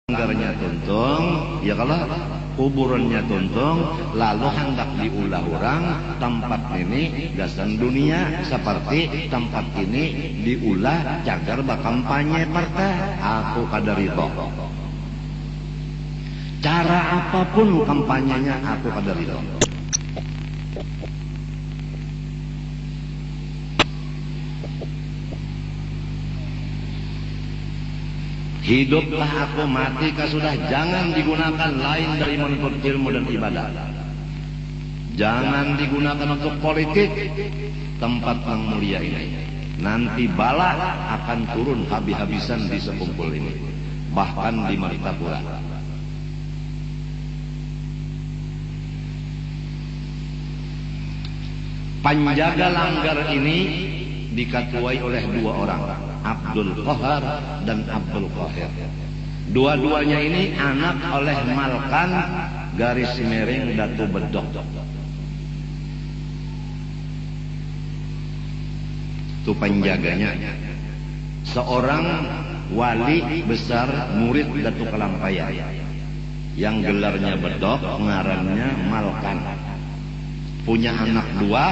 Langgarnya tuntung, ya kalau kuburannya tuntung, lalu hendak diulah orang tempat ini gasan dunia seperti tempat ini diulah cagar bakampanye partai. Aku kada ridho. Cara apapun kampanyenya aku kada ridho. Hiduplah aku, matikah sudah, jangan digunakan lain dari menuntut ilmu dan ibadah. Jangan digunakan untuk politik tempat yang mulia ini. Nanti bala akan turun habis-habisan di sekumpul ini, bahkan di Martapura. Penjaga langgar ini diketuai oleh dua orang, Abdul Qahar dan Abdul Qahir. Dua-duanya ini anak oleh Malkan garis miring Datu Bedok. Itu penjaganya. Seorang wali besar murid Datu Kalampaya yang gelarnya Bedok, ngarannya Malkan. Punya anak dua,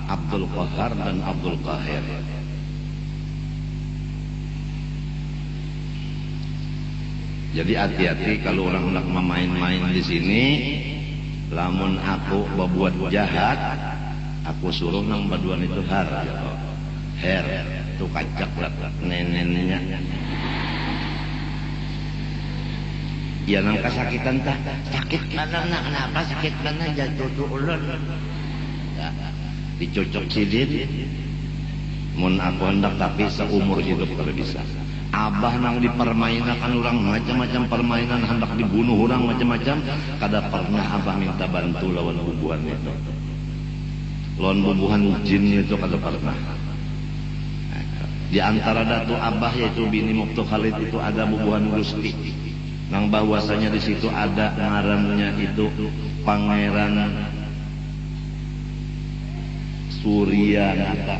Abdul Qahar dan Abdul Qahir. Jadi hati-hati kalau orang hendak main-main di sini. Lamun aku berbuat jahat, aku suruh nang baduan itu har, her, itu kacak lah nenennya. Ya nang kesakitan tak, sakit mana nak kenapa sakit mana jatuh tu ulun. Dicocok sidin. Mun aku hendak tapi seumur hidup kalau bisa. Abah nang dipermainkan orang macam-macam permainan, hendak dibunuh orang macam-macam, kada pernah abah minta bantu lawan bubuhan itu. Lawan bubuhan jin itu kada pernah. Di antara datu abah yaitu bini Muftu Khalid itu ada bubuhan Gusti. Nang bahwasanya di situ ada ngarannya itu Pangeran Suryanata.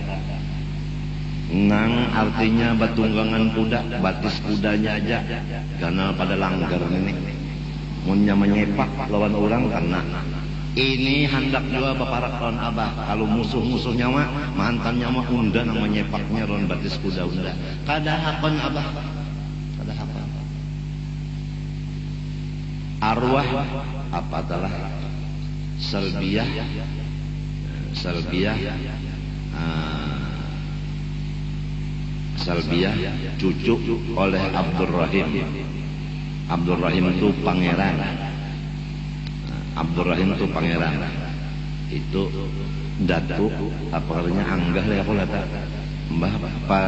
Nang artinya batunggangan kuda, batis kudanya aja ganal pada langgar ini. Munnya menyepak lawan orang karena ini hendak juga baparak lawan abah. Kalau musuh-musuhnya mah mantannya mah unda nang menyepaknya lawan batis kuda unda. Kada hakon abah, kada hakon. Arwah apa adalah Salbiyah, Salbiyah cucu oleh Abdul Rahim. Abdul Rahim itu pangeran. Abdul Rahim itu pangeran. Itu datu apa artinya anggah lah aku lata. Mbah pa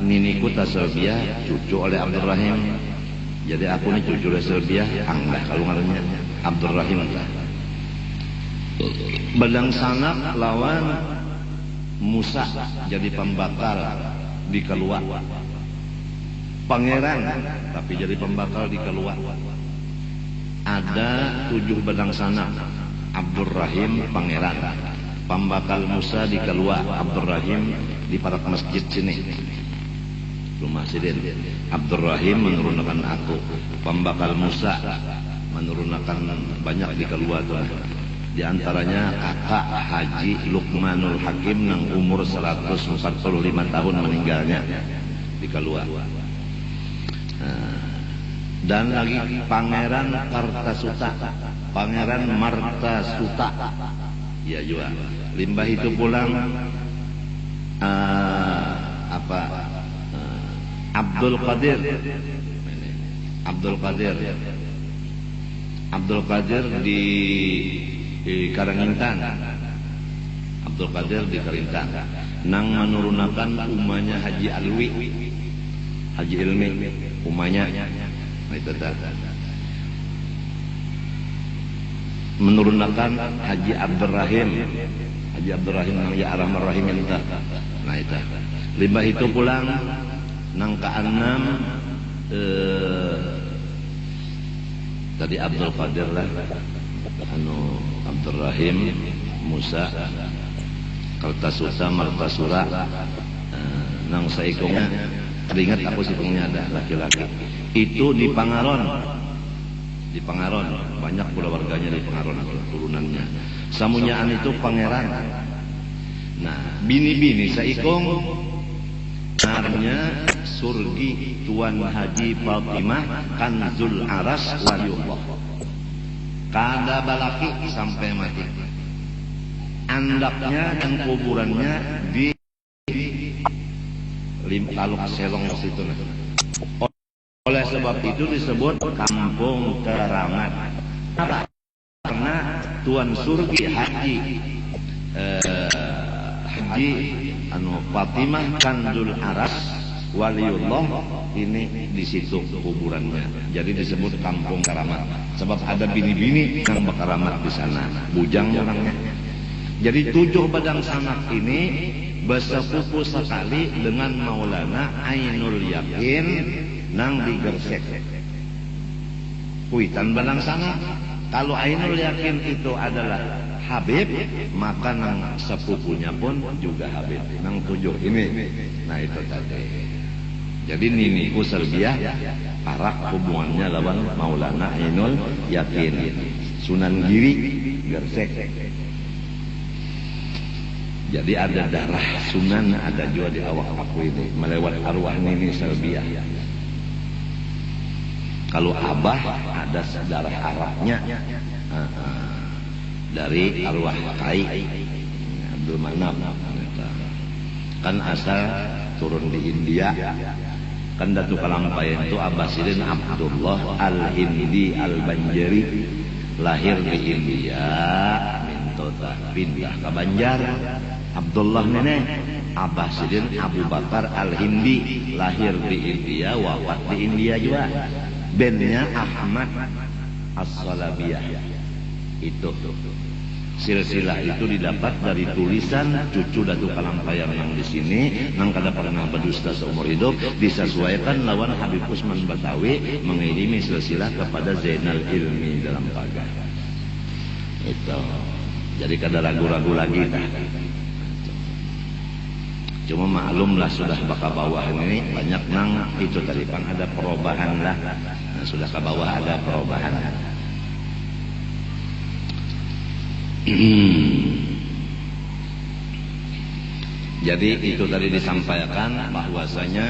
niniku ta Salbiyah cucu oleh Abdul Rahim. Jadi aku ni cucu oleh Salbiyah anggah kalau ngarannya Abdul Rahim. Badang sanak lawan Musa jadi pembakal di Keluak. Pangeran tapi jadi pembakal di Keluak. Ada 7 badang sanak. Abdul Rahim pangeran, pembakal Musa di Keluak. Abdul Rahim di parak masjid sini rumah sidin. Abdul Rahim menurunkan aku, pembakal Musa menurunkan banyak di Keluak tuh. Di antaranya kakak Haji Luqmanul Hakim yang umur 145 tahun meninggalnya di Keluak. Dan lagi Pangeran Kartasuta, Pangeran Martasuta. Ya juga. Limbah itu pulang Abdul Qadir. Abdul Qadir di Karangintan. Abdul Qadir di Karangintan nang menurunkan umanya Haji Alwi, Haji Ilmi umanya itu menurunkan Haji Abdul Rahim nang ya Arhamar Rahimin ta. Nah itu limbah itu pulang nang ke-6 tadi Abdul Qadir lah Abdul Rahim, Musa, Kartasuta, Martasura, nang saikongnya teringat aku sikongnya ada laki-laki. itu di Pangaron. Di Pangaron, banyak pula warganya di Pangaron atau turunannya. Samunyaan itu pangeran. Nah, bini-bini saikong namanya Surgi Tuan Haji Fatimah Kanzul Aras Waliullah. Kada balaki sampai mati. Andaknya dan kuburannya di Taluk Selong situ. Oleh sebab itu disebut Kampung Keramat. Karena Tuan Surgi Haji Fatimah Kanzul Aras Waliullah ini di situ kuburannya. Jadi disebut Kampung Keramat. Sebab ada bini-bini yang berkeramat di sana. Bujang orangnya. Jadi 7 badang sanak ini bersepupu sekali dengan Maulana Ainul Yakin nang digersek. Kuitan badang sanak. Kalau Ainul Yakin itu adalah Habib, maka nang sepupunya pun juga Habib. Nang 7 ini. Nah itu tadi. Jadi Nini Serbiah arak hubungannya lawan Maulana Ainul Yakin. Sunan Giri gersek. Jadi ada darah Sunan ada juga di awak aku ini melewat arwah Nini Serbiah. Kalau Abah ada darah Arabnya dari arwah Kai Abdul Manap. Kan asal turun di India. Kan Datuk Kalampayan itu Abbasidin Abdullah Al-Hindi Al-Banjari, lahir di India, mintota pindah ke Banjar. Abdullah nenek Abbasidin Abu Bakar Al-Hindi, lahir di India, wafat di India juga. Bandnya Ahmad As-Salabiyah. Itu silsilah itu didapat dari tulisan cucu Datuk Kalampayan yang di sini, nang kada pernah berdusta seumur hidup, disesuaikan lawan Habib Usman Batawi mengirimi silsilah kepada Zainal Ilmi dalam pagar. Itu. Jadi kada ragu-ragu lagi dah. Cuma maklumlah sudah baka bawah ini banyak nang itu tadi kan ada perubahan lah. Nah, sudah ke bawah ada perubahan. Jadi itu tadi disampaikan bahwasanya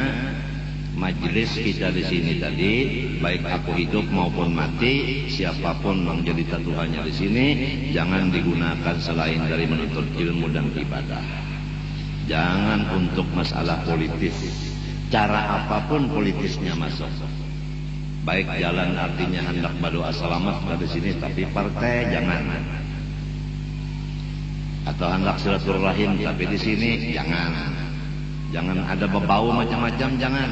majelis kita di sini tadi, baik aku hidup maupun mati, siapapun yang jadi tatuhannya di sini, jangan digunakan selain dari menuntut ilmu dan ibadah. Jangan untuk masalah politis. Cara apapun politisnya masuk. Baik jalan artinya hendak berdoa selamat di sini, tapi partai jangan. Atau hendak silaturahim tapi di sini jangan. Jangan ada bau macam-macam, jangan.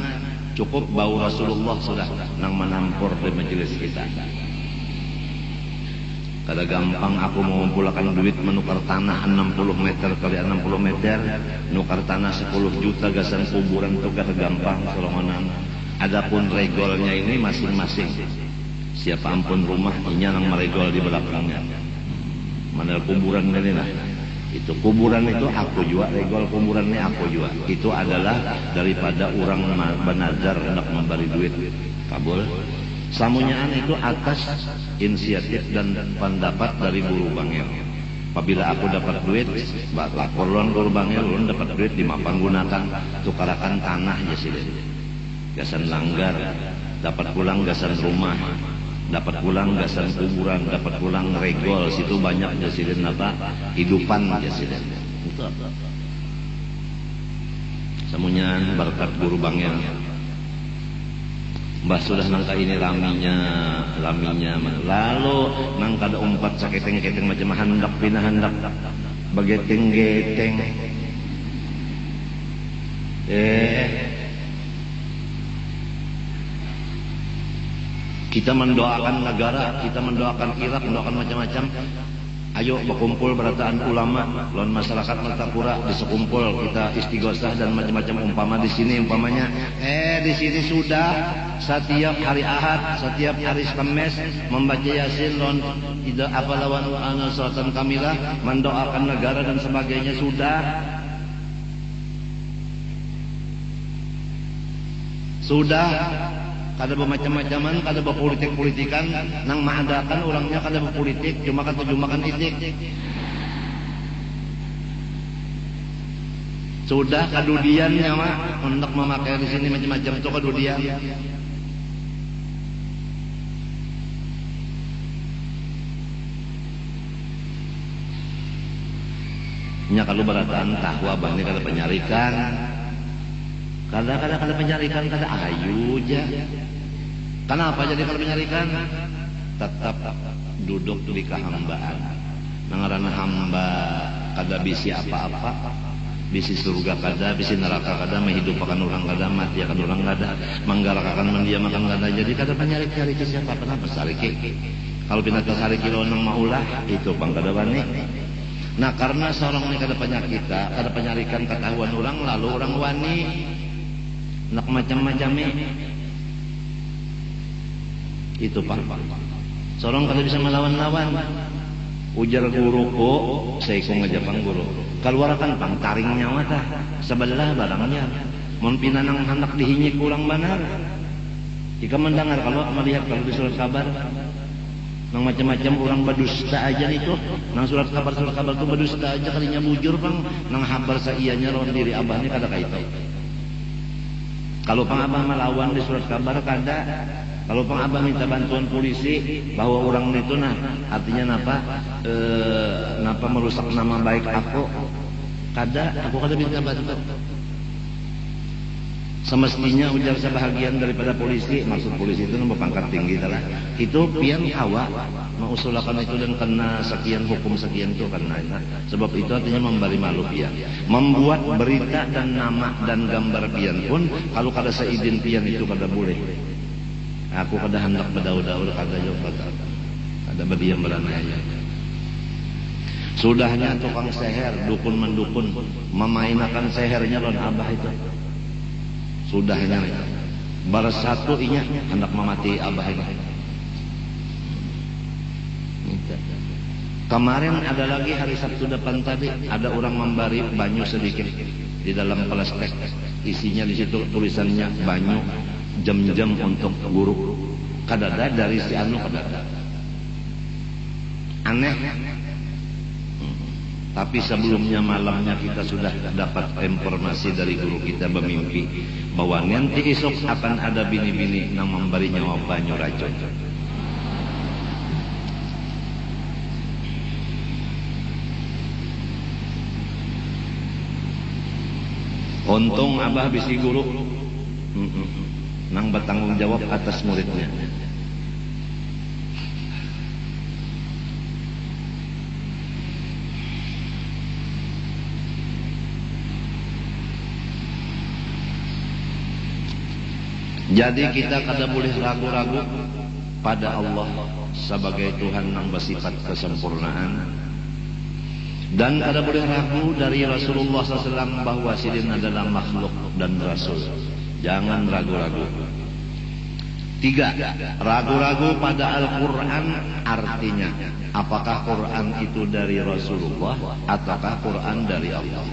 Cukup bau Rasulullah sudah nang menampur di majelis kita. Kada gampang aku mau mengumpulkan duit menukar tanah 60 meter kali 60 meter, nukar tanah 10 juta gasan kuburan itu kada gampang solongonan. Adapun regolnya ini masing-masing. Siapa ampun rumah inya nang meregol di belakangnya. Mana kuburan ini lah. Itu kuburan itu aku juga, regol kuburannya aku juga. Itu adalah daripada orang benazar hendak memberi duit. Kabul. Samunyaan itu atas inisiatif dan pendapat dari Guru Bangil. Apabila aku dapat duit, lapor lon Guru Bangil, lon dapat duit di mapan gunakan tukarakan tanah jasilin. Gasan langgar, dapat pulang gasan rumah, dapat pulang gasan kuburan, dapat pulang regol, situ banyak jasilin apa? Hidupan jasilin. Itu apa? Samunyaan berkat Guru Bangil. Mbah sudah nangka ini laminya, lalu nangka ada umpat saketeng-keteng macam handak pindah handak bageteng-geteng. Kita mendoakan negara, kita mendoakan Irak, mendoakan macam-macam. Ayo berkumpul berataan ulama, lawan masyarakat Martapura disekumpul kita istighosah dan macam-macam umpama di sini umpamanya. Di sini sudah setiap hari Ahad, setiap hari Kamis membaca Yasin, lawan tidak apa lawan salatan kamilah, mendoakan negara dan sebagainya sudah. kada bermacam-macaman, kada berpolitik-politikan, nang maadakan orangnya kada berpolitik, cuma kan tujuh makan itik. Sudah kadudiannya mah hendak memakai di sini macam-macam tuh kadudian. Nya kalau berataan tahu abah ini kada penyarikan. Kada penyarikan, kada ayu aja. Kenapa jadi kalau penyarikan? Tetap duduk di kehambaan. Nangarana hamba kada bisi apa-apa. Bisi surga kada, bisi neraka kada, menghidupkan orang kada, mati akan orang kada, menggalakkan mendiamakan kada. Jadi kada penyari-nyari ke siapa? Kenapa sariki? Kalau pindah ke sariki lonang maulah itu pang kada wani. Nah karena seorang ini kada penyakit, kada penyarikan ketahuan orang, lalu orang wani nak macam-macam itu pak. Seorang kada bisa melawan-lawan. Ujar guru ko, saya ko ngajapang guru. Keluarkan pang taring nyawa tah, sebelah barangnya. Mon pinanang hendak dihinyik ulang banar. Jika mendengar kalau melihat kalau di surat kabar, nang macam-macam orang berdusta aja itu, nang surat kabar itu berdusta aja kalinya bujur pang, nang habar saianya lawan diri abahnya kada kaito. Kalau pang abah melawan di surat kabar kada. Kalau pang abah minta bantuan polisi bahwa orang itu nah artinya napa napa merusak nama baik aku aku kada minta bantuan. Semestinya ujar sebahagian daripada polisi, maksud polisi itu nombor pangkat tinggi lah. Itu pian hawa mengusulkan itu dan kena sekian hukum sekian itu karena itu. Sebab itu artinya memberi malu pian. Membuat berita dan nama dan gambar pian pun kalau kada seizin pian itu kada boleh. Aku kada hendak berdaul-daul kada juga kada berdiam beranaya. Sudahnya tukang seher, dukun mendukun memainkan sehernya lawan abah itu. Sudahnya baru satu inya hendak memati abah ini. Kemarin ada lagi hari Sabtu depan tadi ada orang memberi banyu sedikit di dalam plastik, isinya di situ tulisannya banyu jam-jam untuk guru. Kadada dari si anu kadada. Aneh. Tapi sebelumnya malamnya kita sudah dapat informasi dari guru kita bermimpi bahwa nanti esok akan ada bini-bini yang memberi nyawa banyu racun. Untung abah bisi guru nang bertanggung jawab atas muridnya. Jadi kita kada boleh ragu-ragu pada Allah sebagai Tuhan yang bersifat kesempurnaan, dan kada boleh ragu dari Rasulullah SAW bahwa sidin adalah makhluk dan Rasul. Jangan ragu-ragu. 3. Ragu-ragu pada Al-Quran, artinya apakah Quran itu dari Rasulullah ataukah Quran dari Allah.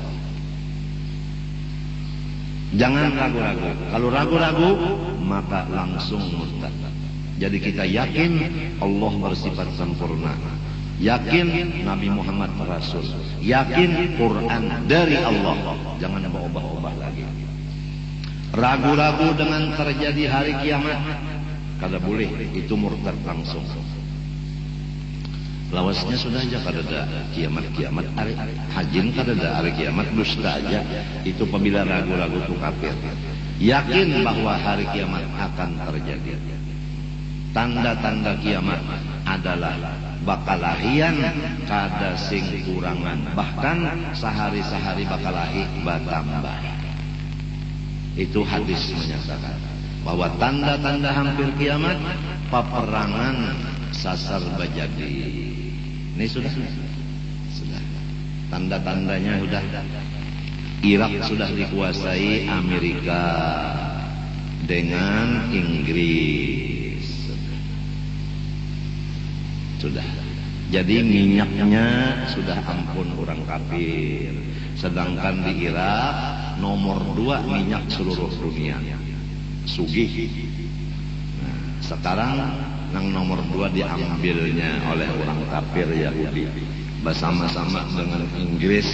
Jangan ragu-ragu. Kalau ragu-ragu maka langsung murtad. Jadi kita yakin Allah bersifat sempurna, yakin Nabi Muhammad Rasul, yakin Quran dari Allah. Jangan berubah-ubah lagi. Ragu-ragu dengan terjadi hari kiamat kada boleh, itu murtad langsung. Lawasnya sudah aja kada ada kiamat hari hajin kada ada hari kiamat, dusta aja. Itu apabila ragu-ragu itu kafir. Yakin bahwa hari kiamat akan terjadi. Tanda-tanda kiamat adalah bakalahian kada sing kurangan, bahkan sehari-sehari bakalahi batambah. Itu hadis menyatakan bahwa tanda-tanda hampir kiamat peperangan sasar bajadi. Ini sudah tanda-tandanya sudah. Irak sudah dikuasai Amerika dengan Inggris. Sudah. Jadi minyaknya sudah ampun orang kafir. Sedangkan di Irak nomor 2 minyak seluruh dunia. Sugih. Sekarang yang nomor 2 diambilnya oleh orang kafir Yahudi bersama-sama dengan Inggris.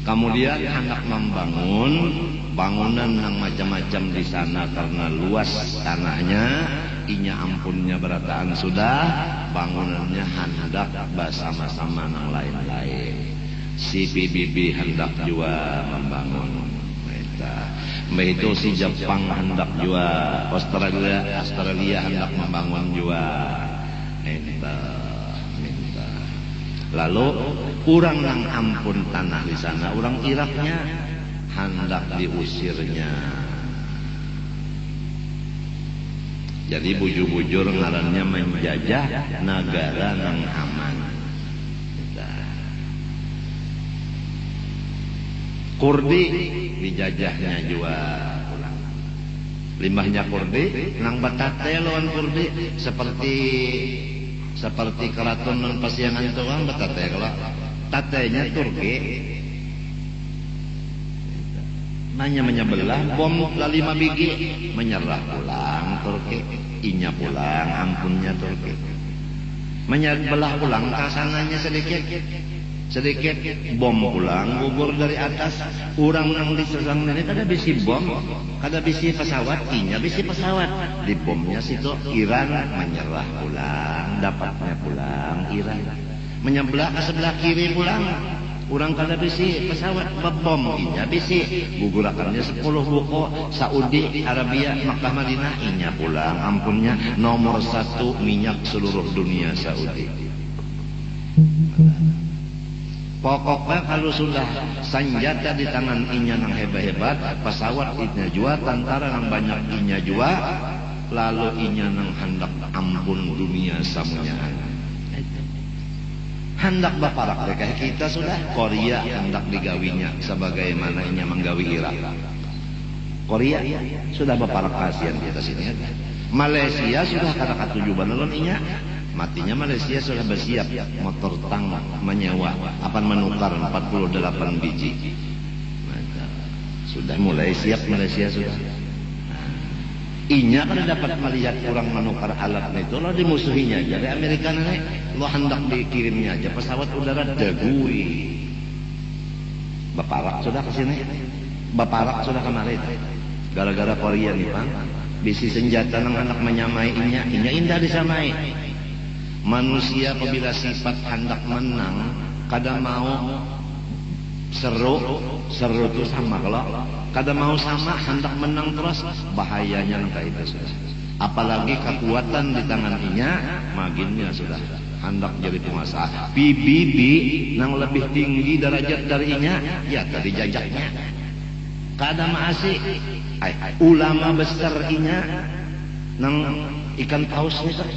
Kemudian hendak membangun bangunan yang macam-macam di sana karena luas tanahnya, inya ampunnya berataan sudah, bangunannya hendak bersama-sama yang lain-lain. Si PBB hendak juga membangun. Itu si Jepang hendak juga, Australia hendak membangun juga. Minta. Lalu orang yang ampun tanah di sana, orang Iraknya hendak diusirnya. Jadi bujur-bujur ngarannya menjajah negara yang aman. Kurdi dijajahnya juga pulang. Limbahnya Kurdi, nang batate lawan Kurdi seperti keraton non pasiangan itu kan batate kalau tatenya Turki. Nanya menyebelah bom 5 biji menyerah pulang Turki, inya pulang ampunnya Turki. Menyebelah pulang kasananya sedikit bom pulang gugur dari atas, orang yang diserang ini kada bisi bom, kada bisi pesawat, inya bisi pesawat di bomnya situ. Iran menyerah pulang, dapatnya pulang Iran. Menyebelah ke sebelah kiri pulang, orang kada bisi pesawat bom, inya bisi gugurakannya 10 buko. Saudi Arabia Makkah Madinah, inya pulang ampunnya nomor 1 minyak seluruh dunia Saudi. Pokoknya kalau sudah senjata di tangan inya yang hebat-hebat, pesawat inya jua, tentara yang banyak inya jua, lalu inya yang hendak ampun dunia samunya. Hendak baparak mereka kita sudah. Korea hendak digawinya sebagaimana inya menggawi Irak. Korea sudah baparak kasihan kita sini. Malaysia sudah kata 7 balon inya. Matinya Malaysia sudah bersiap motor tang menyewa akan menukar 48 biji. Sudah mulai siap Malaysia sudah. Inya kan dapat melihat orang menukar alat itu lo dimusuhinya aja. Dari Amerika nih lo hendak dikirimnya aja pesawat udara dagui. Baparak sudah ke sini. Baparak sudah kemarin. Gara-gara Korea nih Pak. Bisi senjata nang hendak menyamai inya indah disamai. Manusia apabila sifat hendak menang, kada mau seru itu sama. Kalau kada mau sama hendak menang terus, bahayanya nangka itu sudah. Apalagi kekuatan di tangan inya, maginnya sudah hendak jadi penguasa. PBB nang lebih tinggi derajat dari inya, ya tadi jajaknya. Kada maasi, ulama besar inya nang ikan paus nih kan.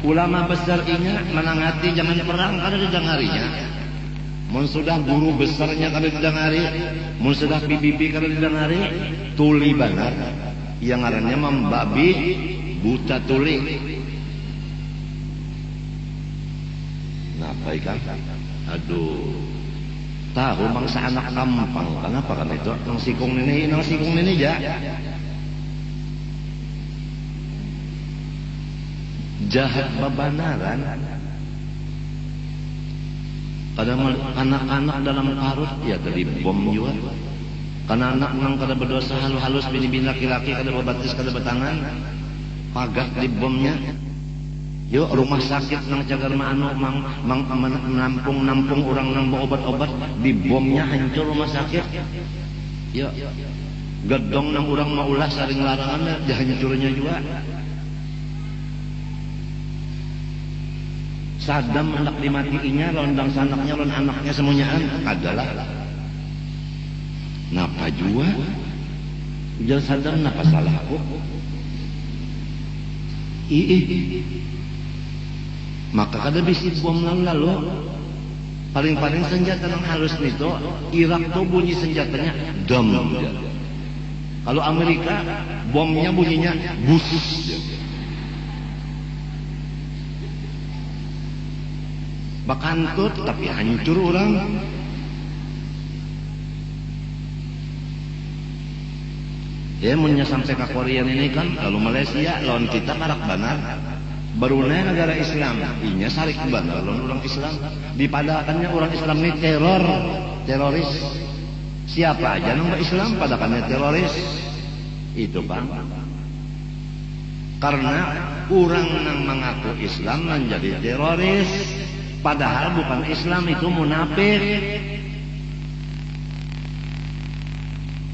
Ulama besar inya menangati zaman perang kada didengarinya. Mun sudah guru besarnya kada didengari, mun sudah PBB kada didengari, tuli banar yang ngarannya membabi buta tuli. Napa ikan? Aduh. Tahu bangsa anak kampung, kenapa kan itu? Nang sikung ini ja. Jahat babanaran. Kadang anak-anak dalam karut ya tadi bom juga. Karena anak nang kada berdosa halus bini-bini laki-laki kada berbatis kada bertangan, pagat di bomnya. Yo rumah sakit nang cagar mano menampung orang nang obat-obat di bomnya hancur rumah sakit. Yo gedong nang orang mau ulah saring larangan dihancurnya juga. Saddam hendak dimatiinya, londang sanaknya, lon anaknya semuanya adalah napa jua? Ujar Saddam napa salah aku? Maka kada bisi bom lalu. Paling-paling senjata yang halus nito, Irak tuh bunyi senjatanya dam. Kalau Amerika bomnya bunyinya bus. Bakantut tapi hancur orang. Ya munnya sampai ke Korea ini kan, kalau Malaysia lawan kita marak banar. Brunei negara Islam, inya sarik banar lawan orang Islam. Dipadakannya orang Islam ini teroris. Siapa aja nang Islam padakannya teroris. Itu Bang. Karena orang yang mengaku Islam menjadi teroris, padahal bukan Islam, itu munafik.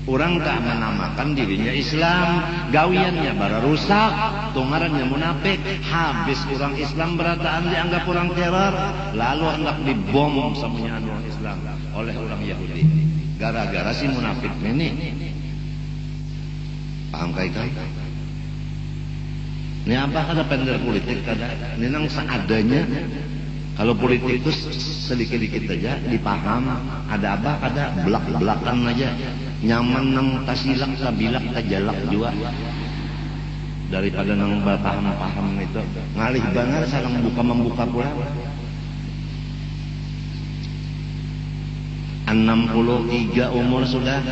Orang tak menamakan dirinya Islam, gawiannya bara rusak, tungarannya munafik. Habis orang Islam berataan dianggap orang teror, lalu hendak dibom semuanya orang Islam oleh orang Yahudi. Gara-gara si munafik ini. Paham kan? Ini apa kada pendek politik kada? Ini nang seadanya. Kalau politikus sedikit-dikit aja dipaham, ada apa kada belak-belakan aja. Nyaman nang tasilak tabilak tajalak juga. Daripada nang paham-paham itu ngalih banget sareng membuka pula. 63 umur sudah.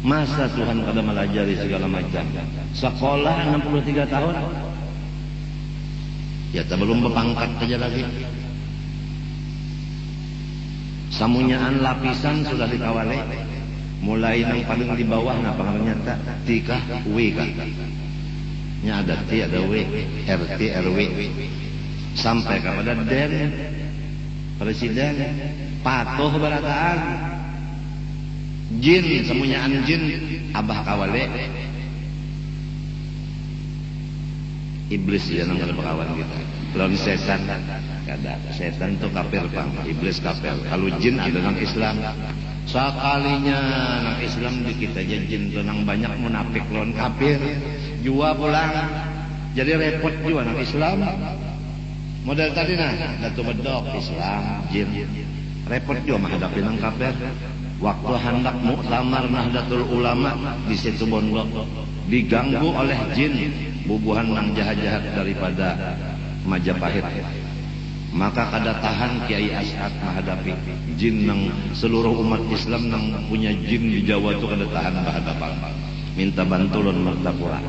Masa Tuhan kada melajari segala macam. Sekolah 63 tahun. Ya tak belum berpangkat saja lagi. Samunyaan lapisan sudah dikawali. Mulai yang paling di bawah nah pengaruhnya tak tika W kan. Nya ada T ada W, RT RW. Sampai kepada Den Presiden patuh berataan. Jin samunyaan jin abah kawale. Iblis ya nang kada bakawan kita. Lawan setan kada. Setan itu kafir Bang, iblis kafir. Kalau jin ada nang Islam. Sekalinya nang Islam dikit aja jin tu nang banyak munafik lawan kafir. Jua pulang. Jadi repot jua nang Islam. Model tadi nah, datu bedok Islam, jin. Repot jua menghadapi nang kafir. Waktu hendak muktamar Nahdlatul Ulama di situ Bondo diganggu oleh jin. Bubuhan nang jahat-jahat daripada Majapahit. Maka kada tahan Kiai As'ad menghadapi jin nang seluruh umat Islam nang punya jin di Jawa itu kada tahan berhadapan. Minta bantuan Martapura.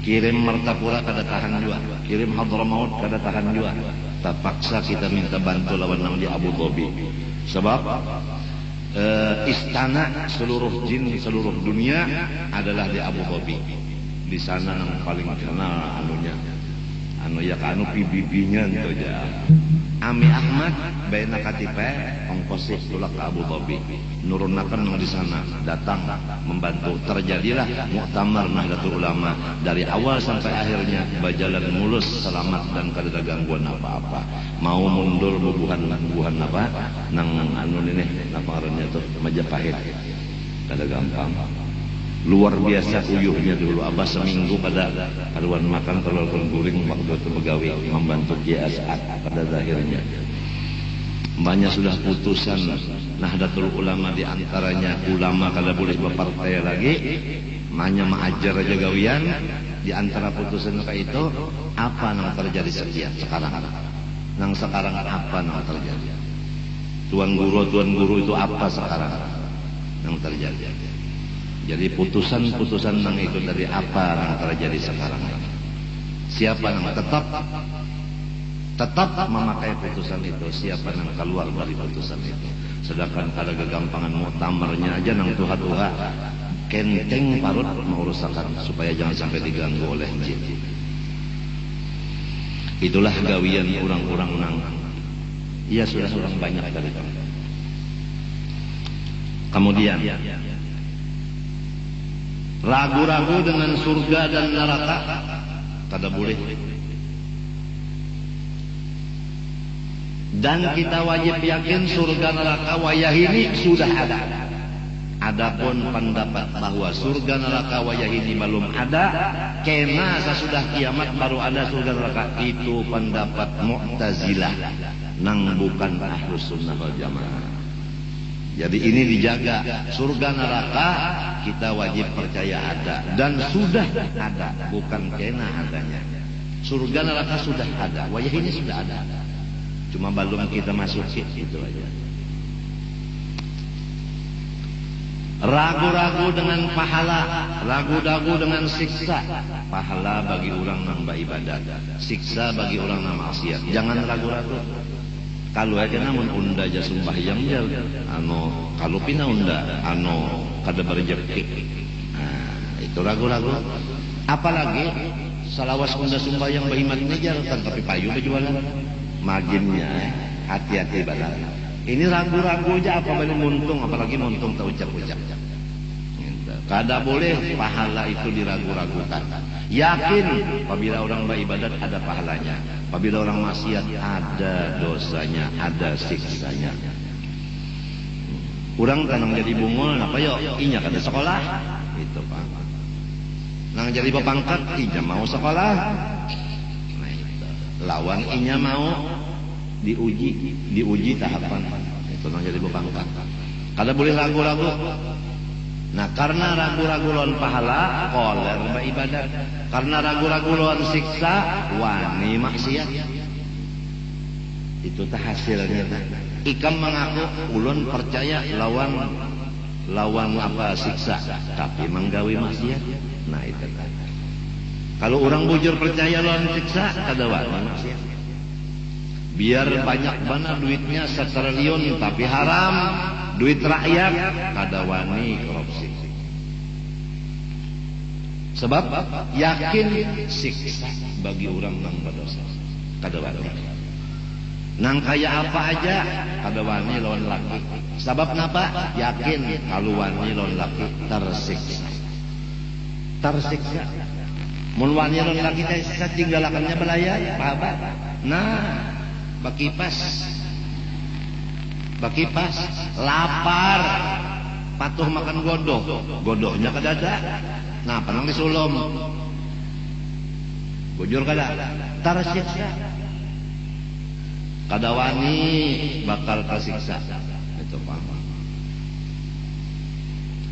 Kirim Martapura kada tahan juga. Kirim Hadramaut kada tahan juga. Terpaksa kita minta bantu lawan nang di Abu Dhabi. Sebab istana seluruh jin seluruh dunia adalah di Abu Dhabi. Di sana yang paling kenal anunya anu ya kanu pibibinya itu aja Ami Ahmad baina katipe ongkosih tulak ke Abu Dhabi nurunakan yang di sana datang membantu. Terjadilah muktamar Nahdlatul Ulama dari awal sampai akhirnya berjalan mulus selamat dan kada ada gangguan apa-apa. Mau mundur bubuhan apa nang anu ini apa ngarannya tuh Majapahit kada gampang. Luar biasa uyuhnya dulu. Abah seminggu pada karuan makan telur guring waktu itu pegawai membantu Kiai As'ad pada zahirnya. Banyak sudah putusan Nahdlatul Ulama di antaranya ulama kada boleh berpartai lagi. Hanya mengajar aja gawian. Di antara putusan itu apa yang terjadi sekarang? Nang sekarang apa yang terjadi? Tuan guru itu apa sekarang yang terjadi? Jadi putusan-putusan yang itu dari apa yang terjadi sekarang? Siapa yang tetap memakai putusan itu? Siapa yang keluar dari putusan itu? Sedangkan ada kegampangan muktamarnya aja nang tuha-tuha kenteng parut mengurusakan supaya jangan sampai diganggu oleh jin. Itulah gawian orang-orang nang iya sudah orang banyak dari itu. Kemudian ragu-ragu dengan surga dan neraka kada boleh. Dan kita wajib yakin surga neraka wayah ini sudah ada. Adapun pendapat bahwa surga neraka wayah ini belum ada, kena sesudah kiamat baru ada surga neraka, itu pendapat Mu'tazilah nang bukan Ahlus Sunnah wal Jamaah. Jadi ini dijaga. Surga neraka kita wajib percaya ada. Dan sudah ada. Bukan kena adanya. Surga neraka sudah ada. Wayah ini sudah ada. Cuma belum kita masukin. Itu aja. Ragu-ragu dengan pahala, ragu-ragu dengan siksa. Pahala bagi orang nambah ibadat, siksa bagi orang nambah maksiat. Jangan ragu-ragu. Kalau aja namun unda aja sembahyang jal, kalau pina unda, kada berjeki. Nah, itu ragu-ragu. Apalagi salawas unda sembahyang bahimat ngejar, tapi payu berjualan. Maginnya, hati-hati badan. Ini ragu-ragu aja apa balik muntung, apalagi muntung tak ucap-ucap. Kada boleh pahala itu diragu-ragukan. Yakin apabila orang beribadat ada pahalanya, apabila orang maksiat ada dosanya, ada siksanya. Orang tanang jadi bungul, apa yo? Inya kada sekolah, itu pak. Nang jadi bapangkat, inya mau sekolah. Nah, itu. Lawan inya mau diuji tahapan. Itu nang jadi bapangkat. Kada boleh ragu-ragu. Nah, karena ragu-ragu lawan pahala, koler beribadat. Karena ragu-ragu lawan siksa, wani maksiat. Itu tah hasilnya. Ikam mengaku ulun percaya lawan apa siksa, tapi menggawi maksiat. Nah, itu. Kalau orang bujur percaya lawan siksa, kada wani maksiat. Biar banyak mana duitnya setriliun tapi haram, duit rakyat kada wani korupsi. Sebab yakin siksa bagi orang nang berdosa kada wani. Nang kaya apa aja kada wani lawan laki. Sebab napa? Yakin kalau wani lawan laki tersiksa. Tersiksa. Mun wani lawan laki tersiksa tinggalakannya belayar, apa? Nah, bakipas, lapar, patuh makan godohnya kadada. Nah, panang disulom, bujur kada, tersiksa, kada wani bakal tersiksa. Itu paham.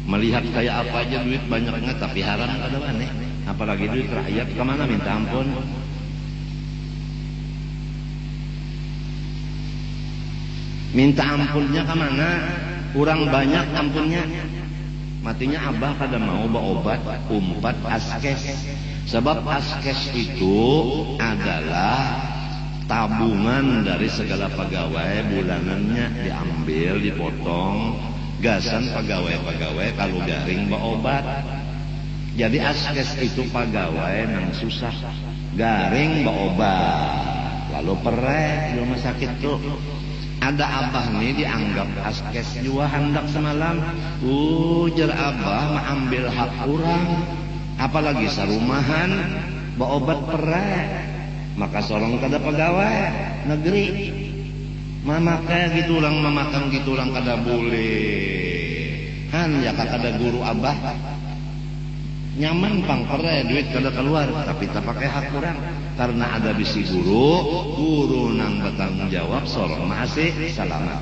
Melihat kayak apa aja duit banyaknya tapi haram kada wani, apalagi duit rakyat kemana minta ampun. Minta ampunnya kemana? Kurang banyak ampunnya. Matinya abah kada mau berobat umpat askes. Sebab askes itu adalah tabungan dari segala pegawai, bulanannya diambil, dipotong, gasan pegawai-pegawai kalau garing berobat. Jadi askes itu pegawai yang susah, garing berobat, lalu perek di rumah sakit tuh. Ada abah nih dianggap askes juga hendak semalam. Ujar abah mengambil hak orang, apalagi sarumahan berobat perek. Maka seorang kada pegawai negeri mamakai gitu orang, mamakan gitu orang kada boleh. Han ya kada guru abah nyaman pang perek duit kada keluar, tapi tak pakai hak orang. Karena ada bisi guru nang bertanggung jawab, sorong masih selamat.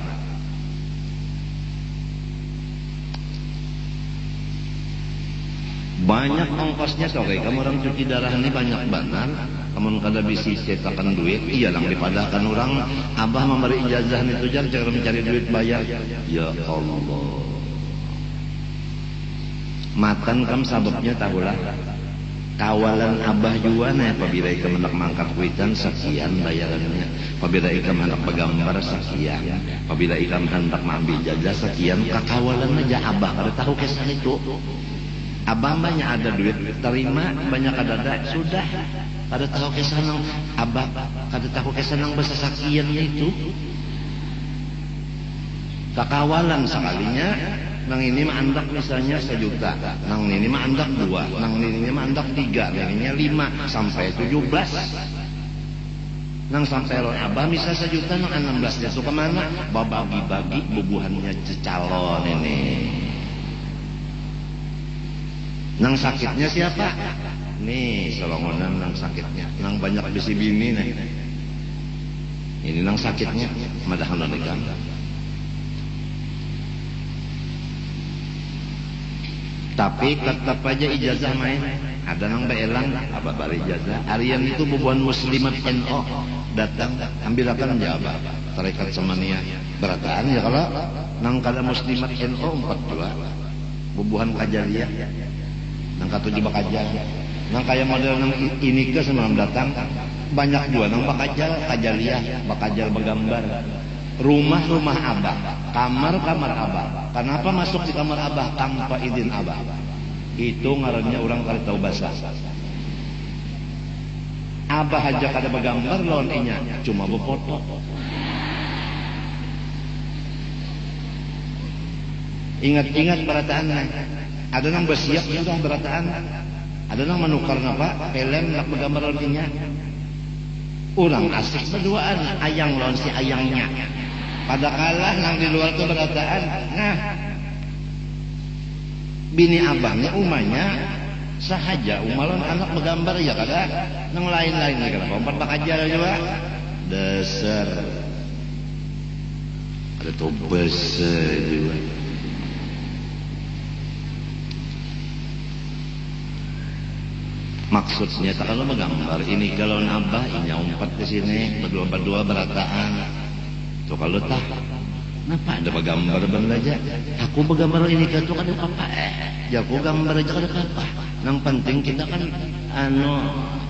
Banyak ongkosnya toke, kamu orang cuci darah ini banyak banget. Kamu kada bisi cetakan duit, iya lang dipadahkan orang. Abah memberi ijazah itu jar cara mencari duit bayar. Ya Allah. Matan kam sababnya tahulah. Kawalan abah juga nih, apabila ikam hendak mangkat kuitan sekian bayarannya, apabila ikam hendak bergambar sekian, apabila ikam hendak mengambil jajah sekian, kakawalan aja abah kada tahu kesan itu. Abah banyak ada duit terima, banyak ada sudah kada tahu kesan abah, kada tahu kesan besar sekian itu. Kakawalan sekalinya. Nang ini mah andak misalnya 1 juta, nang ini mah andak 2, nang ini mah andak 3, nang ini 5 sampai 17. Nang sampai ron abah misal 1 juta, nang 16 dia suka mana? Babagi-bagi bubuhannya calon ini. Nang sakitnya siapa? Nih solongonan nang sakitnya, nang banyak bisi bini nih. Ini nang sakitnya, madahan nikah. Tapi tetap aja ijazah main. Ada nang beelang, apa bari ijazah. Arian itu bubuhan muslimat NO datang, ambilakan jawab. Tarekat Samania berataan ya kalau nang kada muslimat NO 42. bubuhan kajalia nang katujuh bakajal nang kaya model nang ini ke semalam datang banyak juga nang kajalia bakajal begambar rumah abah kamar abah kenapa masuk di kamar abah tanpa izin abah itu ngarannya orang kali tahu bahasa abah aja kada begambar lawan inya cuma befoto ingat berataan ada nang bersiap sudah berataan ada nang menukar apa film nak bergambar lawannya orang asik berduaan ayang lawan si ayangnya pada kalah nang di luar itu berataan nah bini abahnya umanya sahaja umalan anak bergambar ya kada nang lain-lain kenapa empat bakajal juga dasar ada tuh besar juga maksudnya kalau menggambar ini kalau abah ini umpat ke sini berdua berataan tuh kalau tak kenapa ada menggambar bang aja aku menggambar ini kan tuh ada apa ya aku gambar aja kada apa yang penting kita kan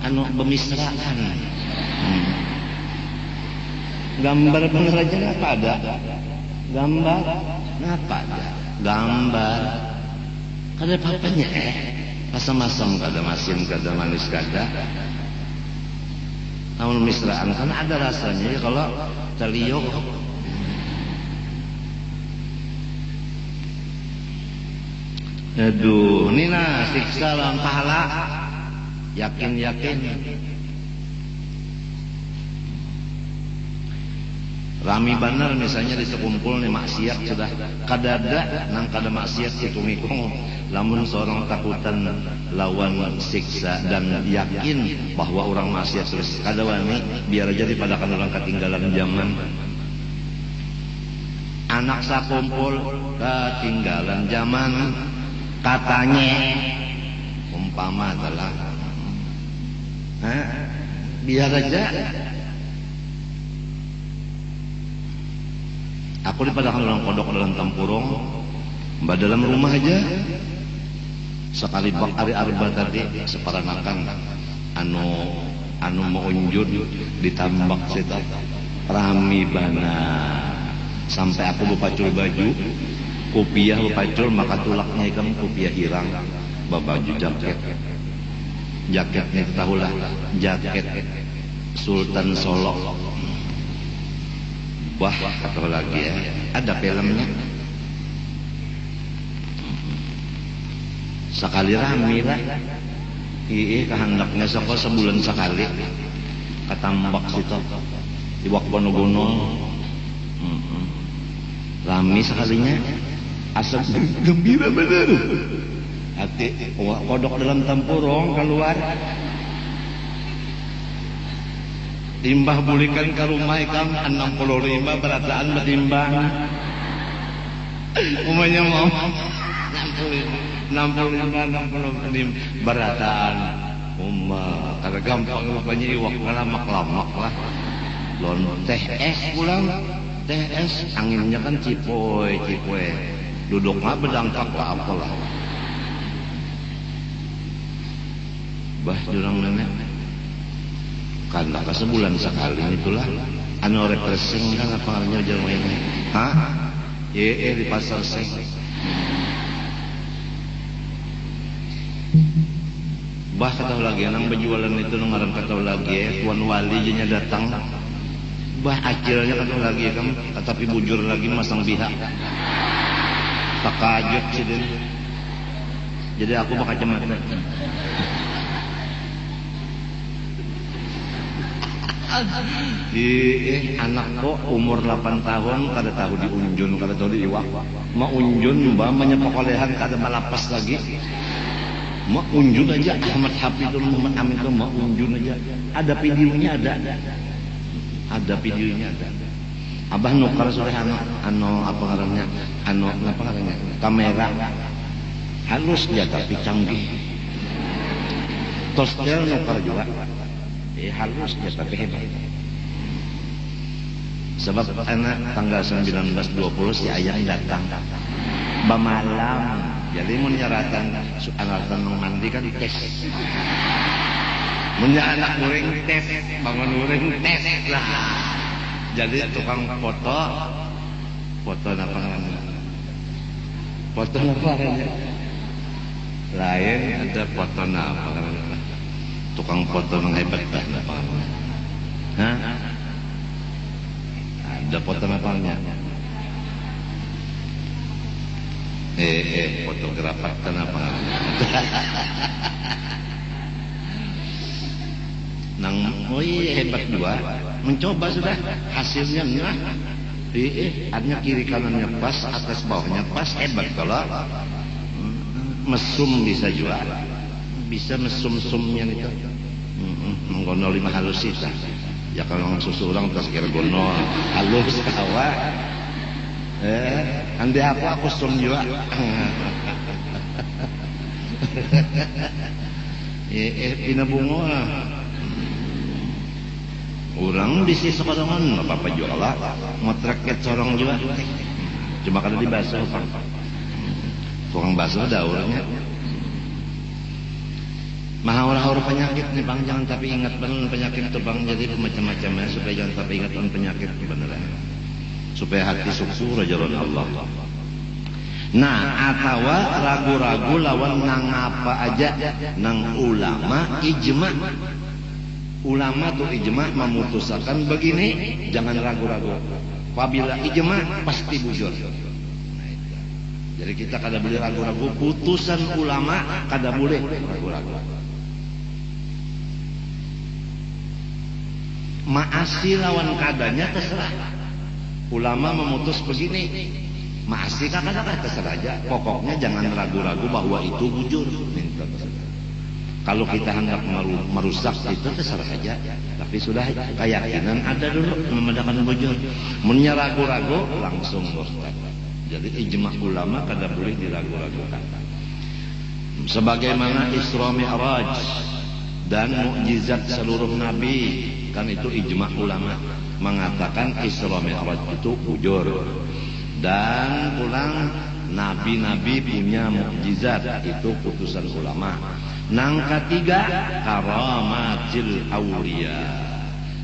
anu bemisraan gambar bener aja apa ada gambar kenapa ada gambar kada apa-apanya asam-asam kada masin kada manis kada namun misraan kan ada rasanya kalau terliok aduh ini nah siksa lawan pahala yakin rami benar misalnya di sekumpul nih maksiat sudah kadada nang kada maksiat hitung-hitung lamun seorang takutan lawan siksa dan yakin bahwa orang maksiat terus kada wani biar aja dipadakan orang ketinggalan zaman anak sakumpul ketinggalan zaman katanya umpama adalah biar aja aku dipadakan orang kodok dalam tempurung mbak dalam rumah aja sekali bak hari arba tadi separanakan anu mau unjun ditambak situ rami bana sampai aku bepacul baju kopiah bepacul maka tulaknya ikan kopiah hirang baju jaketnya tahulah jaket Sultan Solo wah atau lagi ya ada filmnya sekali rame lah kehendaknya sebulan sekali ketambak situ di Wakbonogono rame sekalinya asal gembira bener hati kodok dalam tempurung keluar timbah bulikan ke rumah ikam 65 berataan betimbang umumnya mau 65 berataan umma kada gampang rupanya iwak lamak lah lon teh es pulang teh es anginnya kan cipoy duduk mah bedangkak lah apalah bah jurang nenek karena sebulan sekali itulah anu refreshing kan apa artinya jalan ini di pasar seng bah kata lagi nang berjualan itu nang kata lagi tuan wali nya datang bah akhirnya kata lagi kan tapi bujur lagi masang pihak tak kaget sih jadi aku pakai kacamata anakku umur 8 tahun kada tahu diunjun kada tahu diiwak mau unjun mbak menyepokolehan kada malapas lagi mau unjun aja Ahmad Hafid itu Muhammad Amin itu mau unjun aja ada videonya ada videonya ada abah nukar sore apa ngarannya kamera halus ya tapi canggih tostel nukar juga halus ya tapi hebat sebab anak tanggal 19-20 si ayah datang bamalam Jadi mun nyaratan alasan mandi kan tes. Mun anak muring tes, bangun muring tes lah. Jadi tukang foto apa namanya? Foto apa namanya? Lain ada foto apa namanya? Tukang foto menghebat lah apa namanya? Hah? Ada foto apanya? Fotografer kenapa? Nang, hebat juga. Mencoba sudah, hasilnya nah. Artinya kiri kanannya pas, atas bawahnya pas, hebat kalau mesum bisa juga. Bisa mesum-sumnya itu. Menggonol 5 halus sih. Ya kalau susu orang terus kira gonol halus kawa. Andi aku sum juga. Pina bungo orang di sisi sekorongan apa jual lah ngotrek ke corong juga cuma kalau di baso tukang baso daurnya maha penyakit nih bang, jangan tapi ingat benar penyakit itu bang, jadi macam-macamnya supaya jangan tapi ingat penyakit beneran supaya hati suksu rajalan Allah. Nah, atau ragu-ragu lawan nang apa aja, nang ulama ijma. Ulama tuh ijma memutuskan begini, jangan ragu-ragu. Apabila ijma pasti bujur. Jadi kita kada boleh ragu-ragu, putusan ulama kada boleh ragu-ragu. Maasi lawan kadanya terserah. Ulama memutus begini, maasi kadang-kadang terserah aja. Pokoknya jangan ragu-ragu bahwa itu bujur. Minta terserah. Kalau kita hendak merusak itu terserah saja, tapi sudah keyakinan ada dulu membedakan bujur. Munnya ragu-ragu langsung murtad. Jadi ijma ulama kada boleh diragu-ragukan. Sebagaimana Isra Mi'raj dan mukjizat seluruh nabi, kan itu ijma ulama mengatakan Isra Mi'raj itu bujur. Dan pulang nabi-nabi punya mukjizat, itu putusan ulama. Nang ketiga karamatil aulia,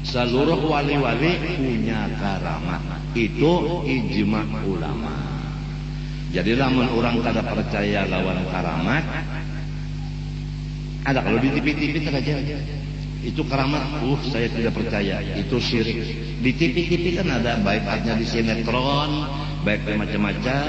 seluruh wali-wali punya karamat, itu ijma ulama. Jadi lamun orang kada percaya lawan karamat, ada kalau di TV-TV saja itu karamat, saya tidak percaya, itu syirik. Di TV-TV kan ada, baik artinya di sinetron, baik macam-macam.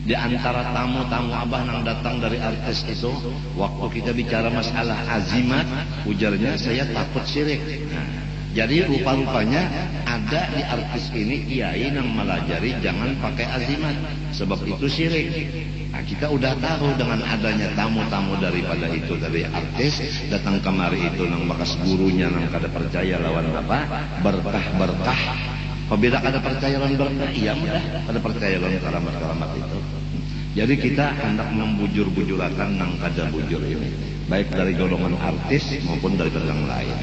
Di antara tamu-tamu abah yang datang dari artis itu, waktu kita bicara masalah azimat, ujarnya saya takut syirik. Nah, jadi rupa-rupanya ada di artis ini kiai yang melajari jangan pakai azimat, sebab itu syirik. Nah, kita udah tahu dengan adanya tamu-tamu daripada itu dari artis datang kemari itu nang bekas gurunya nang kada percaya lawan apa berkah. Apabila kada percaya lawan berkah, iya mudah kada percaya lawan karamat-karamat itu. Jadi kita hendak membujur-bujurakan nang kada bujur ini, baik dari golongan artis maupun dari yang lain.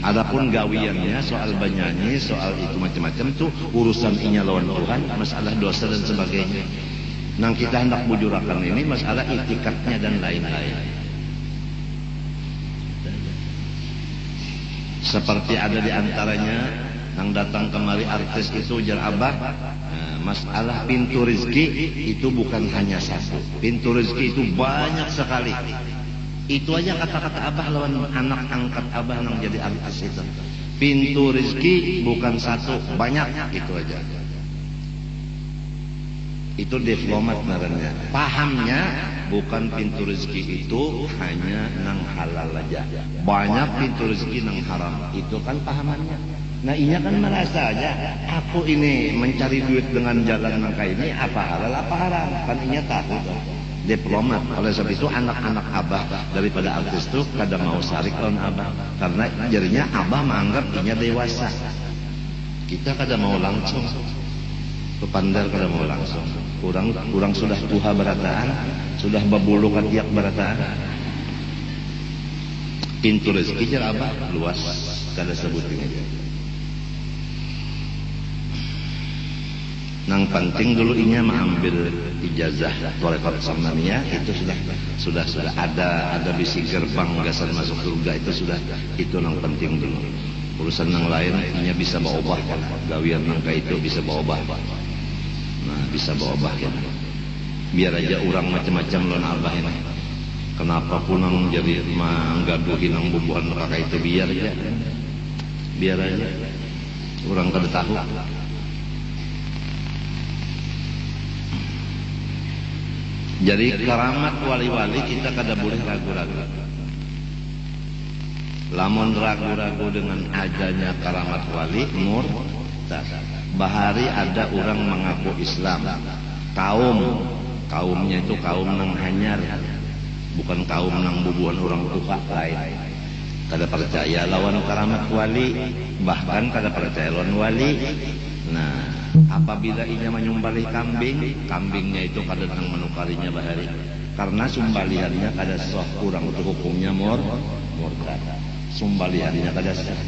Adapun gawiannya soal banyanyi, soal itu macam-macam tuh urusan inya lawan Tuhan, masalah dosa dan sebagainya. Nang kita hendak bujurakan ini masalah itikadnya dan lain-lain. Seperti ada di antaranya yang datang kemari artis itu ujar abah, masalah pintu rezeki itu bukan hanya satu. Pintu rezeki itu banyak sekali. Itu aja kata-kata abah lawan anak angkat abah yang jadi artis itu. Pintu rezeki bukan satu, banyak, itu aja. Itu diplomat namanya. Pahamnya bukan pintu rezeki itu hanya nang halal aja. Banyak pintu rezeki nang haram. Itu kan pahamannya. Nah inya kan merasa aja, aku ini mencari duit dengan jalan nangka ini apa halal apa haram. Kan inya tahu tuh. Diplomat. Oleh sebab itu anak-anak abah daripada artis itu kadang mau sarik lawan abah. Karena jadinya abah menganggap inya dewasa. Kita kadang mau langsung. Pepandar kadang mau langsung. Kurang sudah tuha berataan, sudah babulu katiak berataan. Pintu rezeki jar abah luas kada sebutin aja. Nang penting dulu inya mengambil ijazah Thariqat Samaniyah itu sudah ada bisi gerbang gasan masuk surga itu nang penting dulu. Urusan yang lain inya bisa bawa obah kan. Gawian nangka itu bisa bawa obah. Nah, bisa bawa obah kan. Biar aja orang macam-macam lawan abah ini. Kenapa punang jadi manggaduhin nang bubuhan neraka itu biar aja. Orang kada tahu. Jadi keramat wali-wali kita kada boleh ragu-ragu. Lamun ragu-ragu dengan adanya keramat wali murtad. Bahari ada orang mengaku Islam. Kaumnya itu kaum nang hanyar, bukan kaum nang bubuhan orang tua lain. Kada percaya lawan keramat wali, bahkan kada percaya lawan wali. Nah, apabila inya menyumbalih kambingnya itu kada nang menukarinya bahari. Karena sumbalihannya kada sah, kurang itu hukumnya murtad. Sumbalihannya kada sah.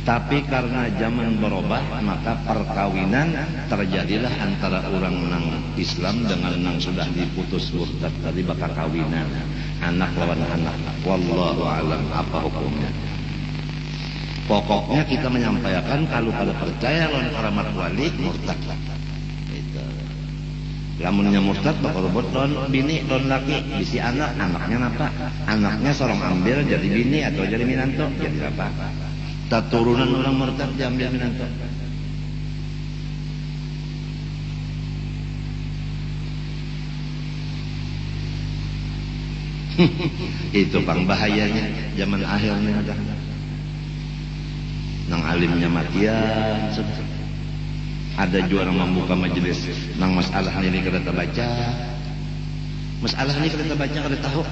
Tapi karena zaman berubah, maka perkawinan terjadilah antara orang nang Islam dengan nang sudah diputus murtad tadi bakal kawinan. Anak lawan anak. Wallahu alam apa hukumnya. Pokoknya kita menyampaikan kalau pada percaya lawan keramat wali murtad. Itu. Lamunnya murtad bakal rebut lawan bini lawan laki, bisi anaknya napa? Anaknya sorong ambil jadi bini atau jadi minanto, jadi apa? Turunan orang murtad diambil minanto. Itu bang bahayanya zaman akhirnya ada. Nang alimnya matian, ada juara membuka majelis. Nang masalah ini kada terbaca, kada tahu.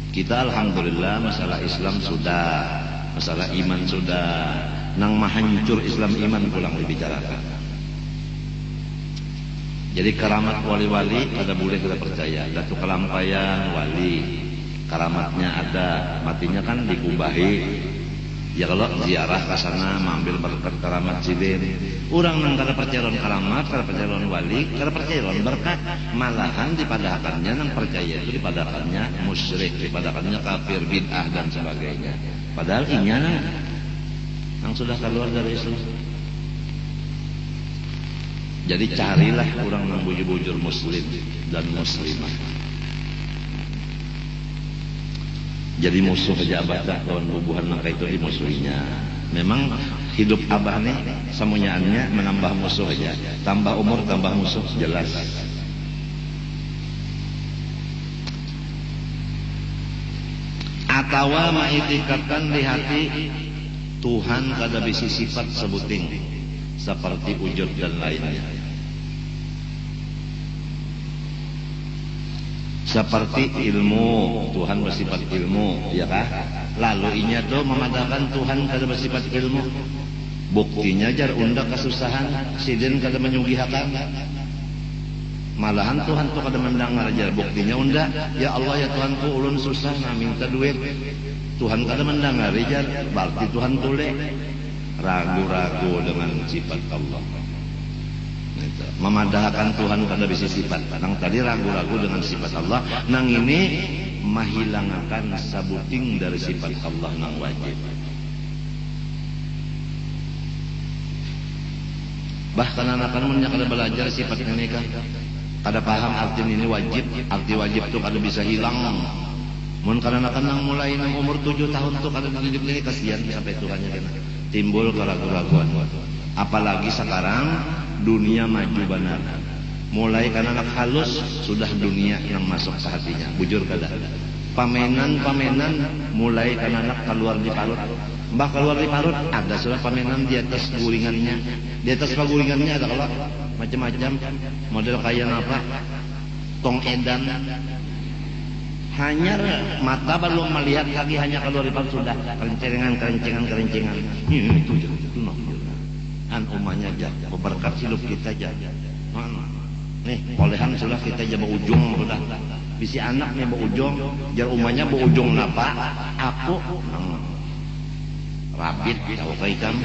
Kita alhamdulillah masalah Islam sudah, masalah iman sudah. Nang mahancur Islam iman pulang dibicarakan. Jadi keramat wali-wali kada boleh kita percaya. Datu kelampaian wali. Keramatnya ada, matinya kan dikubahi. Ya kalau ziarah ke sana mengambil berkat keramat silin. Orang nang kada percaya lawan keramat, kada percaya lawan wali, kada percaya lawan berkat, malahan dipadakannya nang percaya itu dipadakannya musyrik, dipadakannya kafir, bid'ah dan sebagainya. Padahal inya nang sudah keluar dari Islam. Jadi carilah orang nang bujur-bujur muslim dan muslimah. Jadi musuh aja abah dah lawan bubuhan nangka itu dimusuhinya. Memang hidup abah nih semuanya menambah musuh aja. Tambah umur tambah musuh jelas. Atawa maitikatan di hati Tuhan kada bisi sifat sebuting seperti wujud dan lainnya. Seperti ilmu, Tuhan bersifat ilmu, ya kah? Lalu inya tuh memadahkan Tuhan kada bersifat ilmu. Buktinya jar unda kesusahan, sidin kada menyugihakan. Malahan Tuhan tuh kada mendengar jar buktinya unda. Ya Allah ya Tuhanku ulun susah nah minta duit. Tuhan kada mendengar jar, berarti Tuhan tule. Ragu-ragu dengan sifat Allah. Memadahkan Tuhan kada bisi sifat. Nang tadi ragu-ragu dengan sifat Allah. Nang ini menghilangkan sabuting dari sifat Allah nang wajib. Bahkan anak-anak mun kada belajar sifat ini kan kada paham arti ini wajib. Arti wajib tu kada bisa hilang. Mun kanak-kanak mulai nang umur 7 tahun tu kada dididik ini kasihan sampai Tuhannya kena timbul keraguan-raguan. Apalagi sekarang dunia maju benar. Mulai kanak halus sudah dunia yang masuk ke hatinya. Bujur kada. Pamenan mulai kanak keluar di parut. Mbah keluar di parut ada sudah pamenan di atas guringannya. Di atas guringannya ada kalau macam-macam model kayak apa? Tong edan. Hanya mata belum melihat lagi hanya keluar di parut sudah kerencengan. Itu an umahnya aja berkat hidup kita aja nih olehan sudah kita aja berujung sudah bisi anak nih berujung jar umahnya berujung napa aku rabit tahu kaitan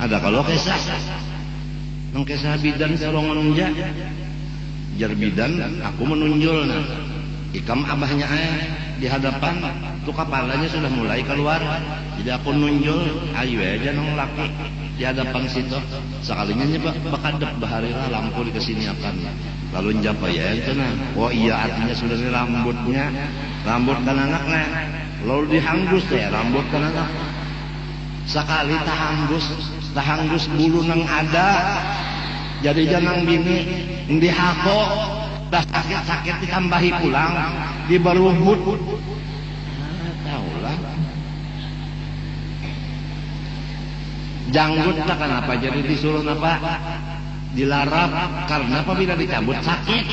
Ada kalau kisah nang kisah bidan sorongan unja jar bidan aku menunjul nah ikam abahnya di hadapan tuh kepalanya sudah mulai keluar, jadi aku nunjul ayo aja nang laki di hadapan situ sekalinya nyebak bakadep baharira lampu dikesiniakan lalu njapa ya itu nah oh iya artinya sudah ini rambut kan anaknya lalu dihanggus deh rambut kan anak sekali tahanggus bulu nang ada jadi janang bini dihako dah sakit ditambahi pulang diberuhut tahulah janggut tak kenapa jadi disuruh apa dilarap karena apabila dicabut sakit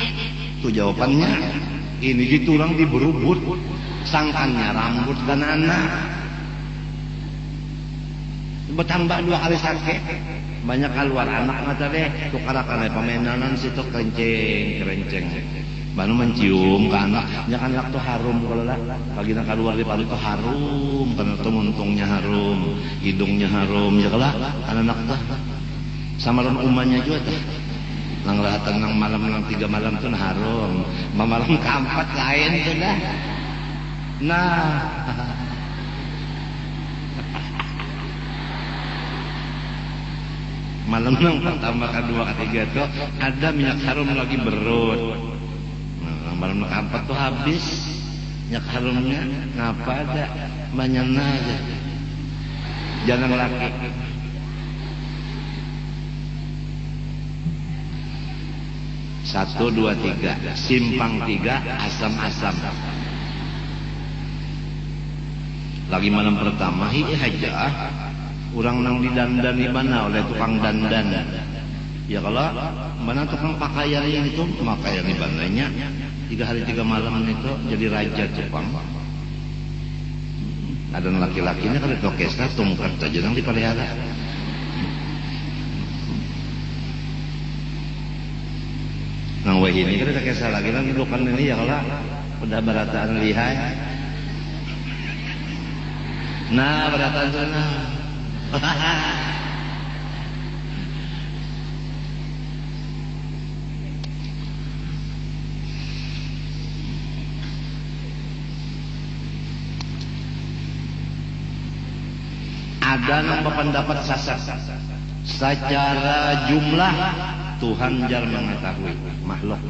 tuh jawabannya ini diturang diberubut sangkannya rambut dan anak bertambah 2 kali sakit banyak keluar anak mata deh tukarakan pemainan situ kerenceng baru mencium ke anak jangan anak tuh harum kalau lah pagi nak keluar di paling tuh harum karena tuh muntungnya harum hidungnya harum ya kalau anak tuh sama orang umanya juga tuh nang rahatan nang malam nang 3 malam tuh harum malam keempat lain tuh dah nah malam nang pertama kedua ketiga tuh ada minyak harum lagi berut nah, malam nang keempat tuh habis minyak harumnya ngapa ada manyana aja jangan laki 1, 2, 3 simpang 3 asam-asam lagi malam pertama aja orang nang didandan di mana oleh tukang dandan ya kalau mana tukang pakaian yang itu pakaian di bandanya 3 hari 3 malam itu jadi raja Jepang ada laki-lakinya kalau tokesnya tungkat saja yang dipelihara nang wah ini kan tokesnya lagi kan bukan ini ya kalau udah berataan lihai nah berataan sana ada nama pendapat sasar secara jumlah Tuhan jar mengetahui makhluk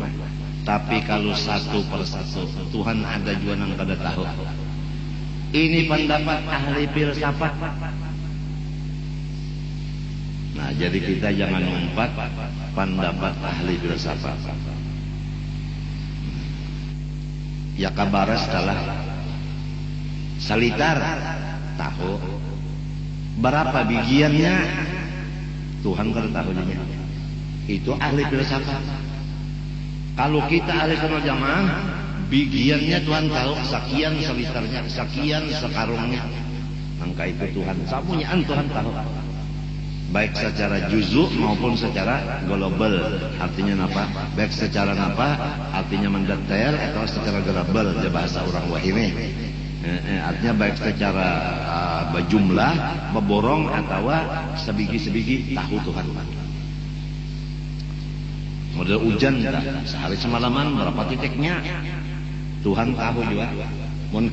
tapi kalau satu persatu Tuhan ada juga yang kada tahu ini pendapat ahli filsafat. Nah, jadi kita jangan ngumpat pendapat ahli filsafat. Ya kabar setelah salitar tahu berapa bijiannya Tuhan kada tahunya. Itu ahli filsafat. Kalau kita ahli sunnah jamaah bijiannya Tuhan tahu sekian salitarnya sekian sekarungnya. Angka itu Tuhan sapunya Tuhan tahu. Baik secara juzu maupun secara global artinya apa baik secara apa artinya mendetail atau secara global ya bahasa orang wahime artinya baik secara berjumlah beborong atau sebigi-sebigi tahu Tuhan model hujan sehari semalaman berapa titiknya Tuhan tahu juga mun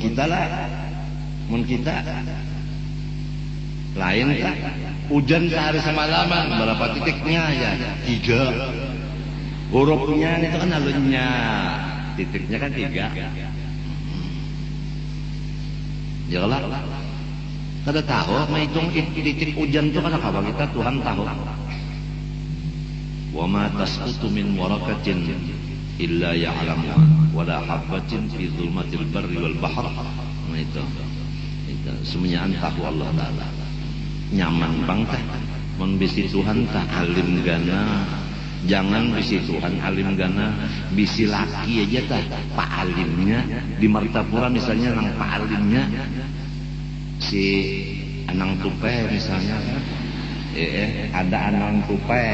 kita lain kan hujan sehari semalaman berapa titiknya ya 3 hurufnya itu kan alunnya titiknya kan 3 ya lah kada tahu menghitung titik hujan itu kan apa kita Tuhan tahu wa ma tasqutu min waraqatin illa ya'lamuha wa la habatin fi dhulmatil barri wal bahr nah itu semuanya tahu Allah taala nyaman bangtah mun bisi Tuhan tah alim gana jangan bisi Tuhan alim gana bisi laki aja tah pak alimnya di Martapura misalnya nang pak alimnya si Anang Tupe misalnya ada Anang Tupe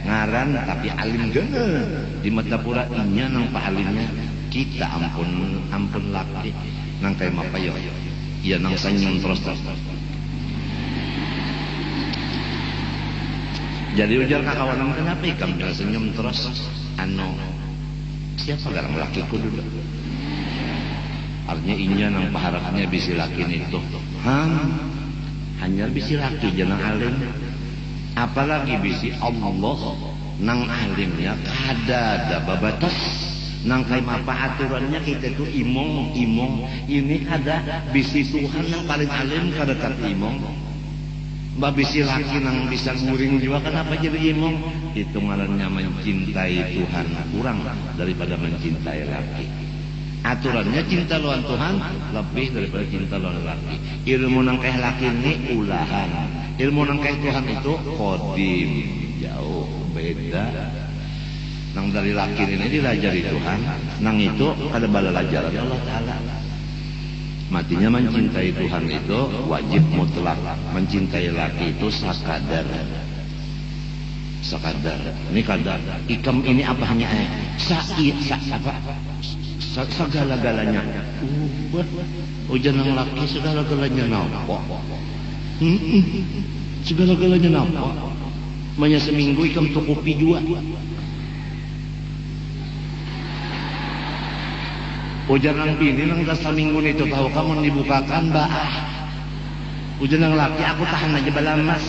ngaran tapi alim gana di Martapura inya nang pak alimnya kita ampun laki nang kayak apa ya nang sanyang terus Jadi ujar kakawanan kenapa ikam bila senyum terus siapa garang lakiku dulu. Artinya inya nang paharapnya bisi lakin itu. Hanya bisi laki jangan alim. Apalagi bisi Allah nang alimnya kada ada babatas. Nang kayak apa aturannya kita itu imong ini ada bisi Tuhan yang paling alim kada kat imong. Mbak bisi laki nang bisa nguring juga kenapa jadi imong? Itu ngarannya mencintai Tuhan kurang daripada mencintai laki. Aturannya cinta lawan Tuhan lebih daripada cinta lawan laki. Ilmu nang kayak laki ini ulahan. Ilmu nang kayak Tuhan itu kodim, jauh beda. Nang dari laki ini dilajari Tuhan, nang itu kada bala lajaran Allah Ta'ala. Matinya mencintai Tuhan itu wajib mutlak. Mencintai laki itu sakadar. Ini kadar. Ikam ini apa hanya segala-galanya. Jangan laki segala-galanya nampak. Segala-galanya nampak. Banyak seminggu ikam tukupi juga. Ujar nang bini nang dasa minggu itu tahu kamu dibukakan ujar nang laki aku tahan aja balamas.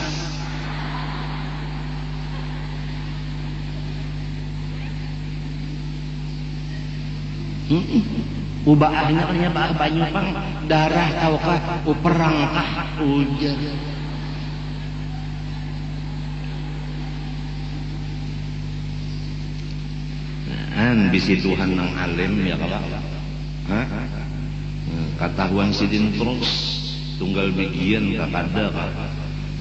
Ubaahnya kanya baah banyu pang darah tahu kah perang kah ujar. Bisi Tuhan nang alim ya kalau katahuan sidin terus tunggal bigian kakada.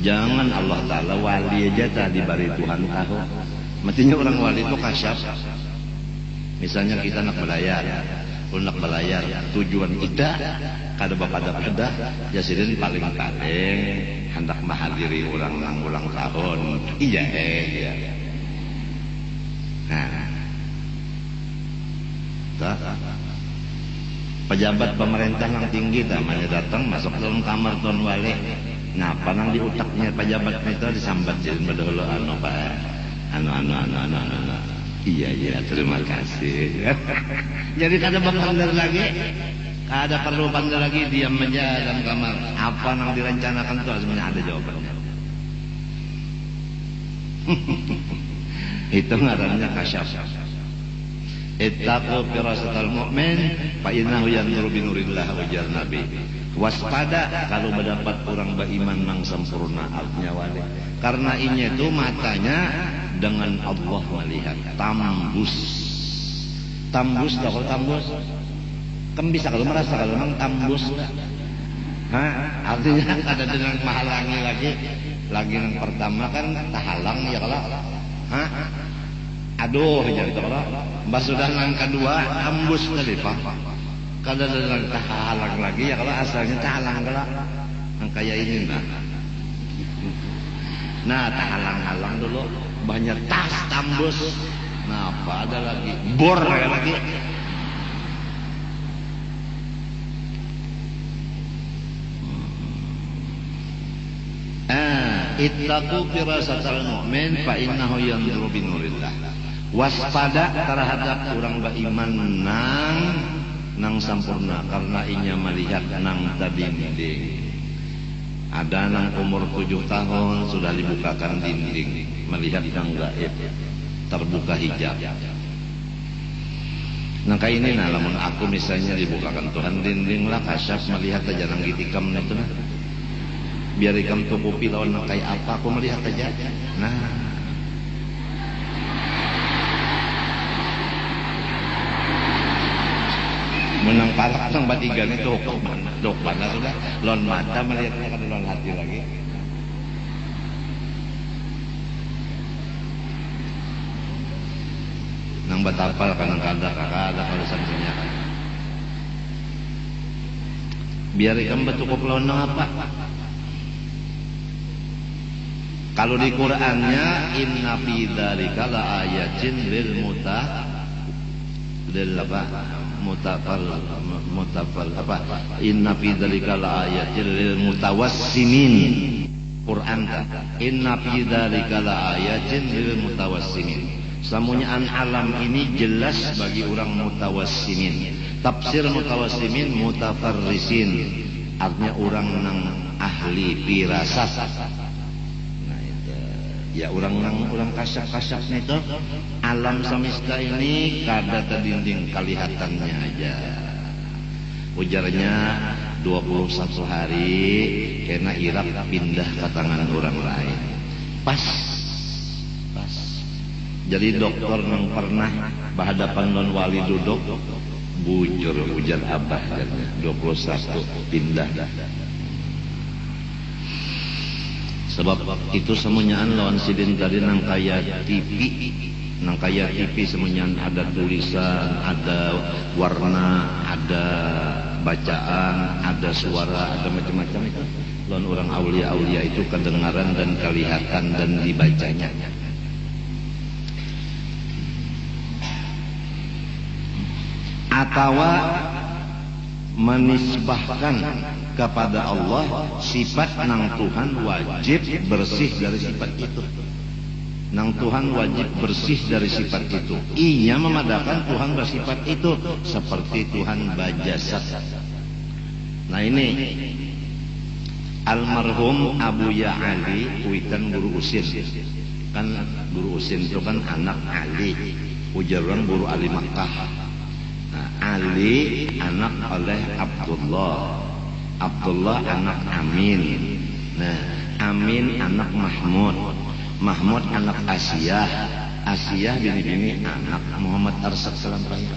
Jangan Allah Ta'ala wali aja tadi bari Tuhan tahu. Mestinya orang wali itu kasyaf. Misalnya kita nak belayar, tujuan kita kada bapada ya sidin paling hendak menghadiri orang nang ulang tahun. Iya. Pejabat pemerintah yang tinggi namanya datang masuk dalam kamar tuan wali. Ngapa nang di utaknya pejabat itu disambat jadi bedolo Pak. Iya terima kasih. Jadi kada bandar lagi. Kada perlu bandar lagi, diam aja dalam kamar. Apa nang direncanakan itu sebenarnya ada jawabannya. Itu ngarannya kasyaf. Ittaqu firasatal mu'min fa innahu yanzuru bi nurillah ujar Nabi. Waspada kalau mendapat orang beriman nang sempurna artinya wali. Karena ini itu matanya dengan Allah melihat tambus. Kalau tambus kan bisa kalau merasa kalau nang tambus. Artinya ada dengan menghalangi lagi yang pertama kan tahalang ya kalau. Aduh jadi kalau mbak sudah nang kedua ambus tadi Pak. Kalau ada tahalang lagi ya kalau asalnya tahalang kalau yang kayak ini nah tahalang-halang dulu banyak tas tambus. Nah apa ada lagi bor lagi. Ittaqu firasatal mu'min fa innahu yanzuru bi nurillah. Waspada terhadap orang beriman nang sampurna karena inya melihat nang dinding. Ada nang umur 7 tahun sudah dibukakan dinding melihat nang gaib terbuka hijab. Nah kayak ini lamun aku misalnya dibukakan Tuhan dinding lah kasyaf melihat aja nang gitikam itu nah. Biar ikam tukupi lawan kayak apa aku melihat aja. Nah menang parah sang batigan itu dok mana sudah lon mata melihatnya kan lon hati lagi. Nang batapal kanang kada kalau santunya kan. Biar ikam betukup lawan apa? Kalau di Qur'annya inna fi dzalika la ayatin lil mutafal apa inna fi dzalika la ayatin lil mutawassimin Quran ta inna fi dzalika laayatin lil mutawassimin. Samunyaan alam ini jelas bagi orang mutawassimin. Tafsir mutawassimin mutafarrisin, artinya orang nang ahli firasat. Nah itu ya orang kasap-kasap itu alam semesta ini kada tadinding kelihatannya aja. Ujarnya 21 hari kena Irak pindah ke tangan orang lain. Pas. Jadi dokter yang pernah berhadapan non wali duduk bujur ujar abah jadinya 21 pindah. Sebab itu semuanyaan lawan sidin tadi nang kaya TV semuanyaan ada tulisan, ada warna, ada bacaan, ada suara, ada macam-macam itu. Lawan orang aulia itu kedengaran dan kelihatan dan dibacanya. Atau menisbahkan kepada Allah sifat nang Tuhan wajib bersih dari sifat itu. Nang Tuhan wajib bersih dari sifat itu. Ia memadakan Tuhan bersifat itu seperti Tuhan bajasat. Nah ini almarhum Abu Ya Ali kuitan guru Usin. Kan guru Usin itu kan anak Ali. Ujaran guru Ali Makkah. Ali anak oleh Abdullah anak Amin. Nah, Amin anak Mahmud anak Asiyah bini anak Muhammad Arsyad Salampaya.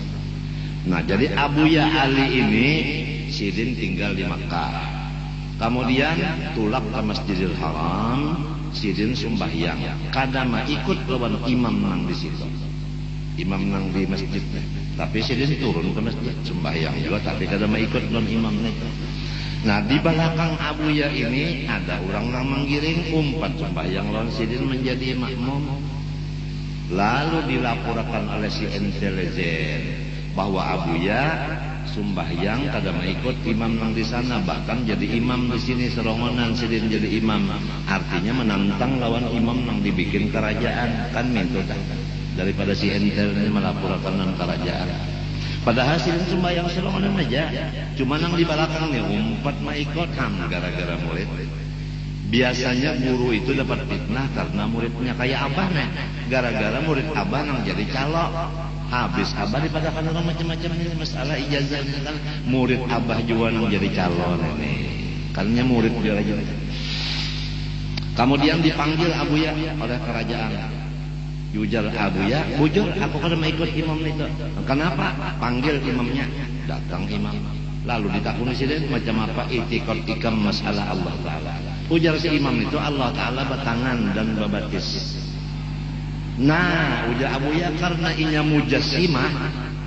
Nah, jadi Abu Ya Ali ini sidin tinggal di Makkah. Kemudian tulak ke Masjidil Haram, sidin sembahyang. Kadama ikut lawan imam nang di situ. Imam nang di masjidnya. Tapi sidin turun ke masjid sembahyang juga, tapi kadang ikut non imam itu. Nah di belakang Abu Ya ini ada orang yang menggiring umpat sembahyang lawan sidin menjadi makmum. Lalu dilaporkan oleh si intelijen bahwa Abu Ya sembahyang kadang ikut imam nang di sana, bahkan jadi imam di sini serongonan sidin jadi imam. Artinya menantang lawan imam nang dibikin kerajaan kan minta daripada si entel ini melaporkan non kerajaan. Padahal sidin sembahyang serongonan aja. Cuma nang di belakang nih umpat mah ikut gara-gara murid. Biasanya guru itu dapat fitnah karena muridnya kayak abah nih. Gara-gara murid abah nang jadi calo. Habis abah daripada kan orang macam-macam ini masalah ijazah ini kan murid abah juga nang jadi calo nih. Karena murid dia aja. Kemudian dipanggil Abu Ya oleh kerajaan. Ujar Abu Ya, bujur aku kada mau ikut imam itu. Kenapa? Panggil imamnya. Datang imam. Lalu ditakuni sidin macam apa itikad masalah Allah Ta'ala. Ujar si imam itu Allah Ta'ala batangan dan babatis. Nah, ujar Abu Ya karena inya mujassimah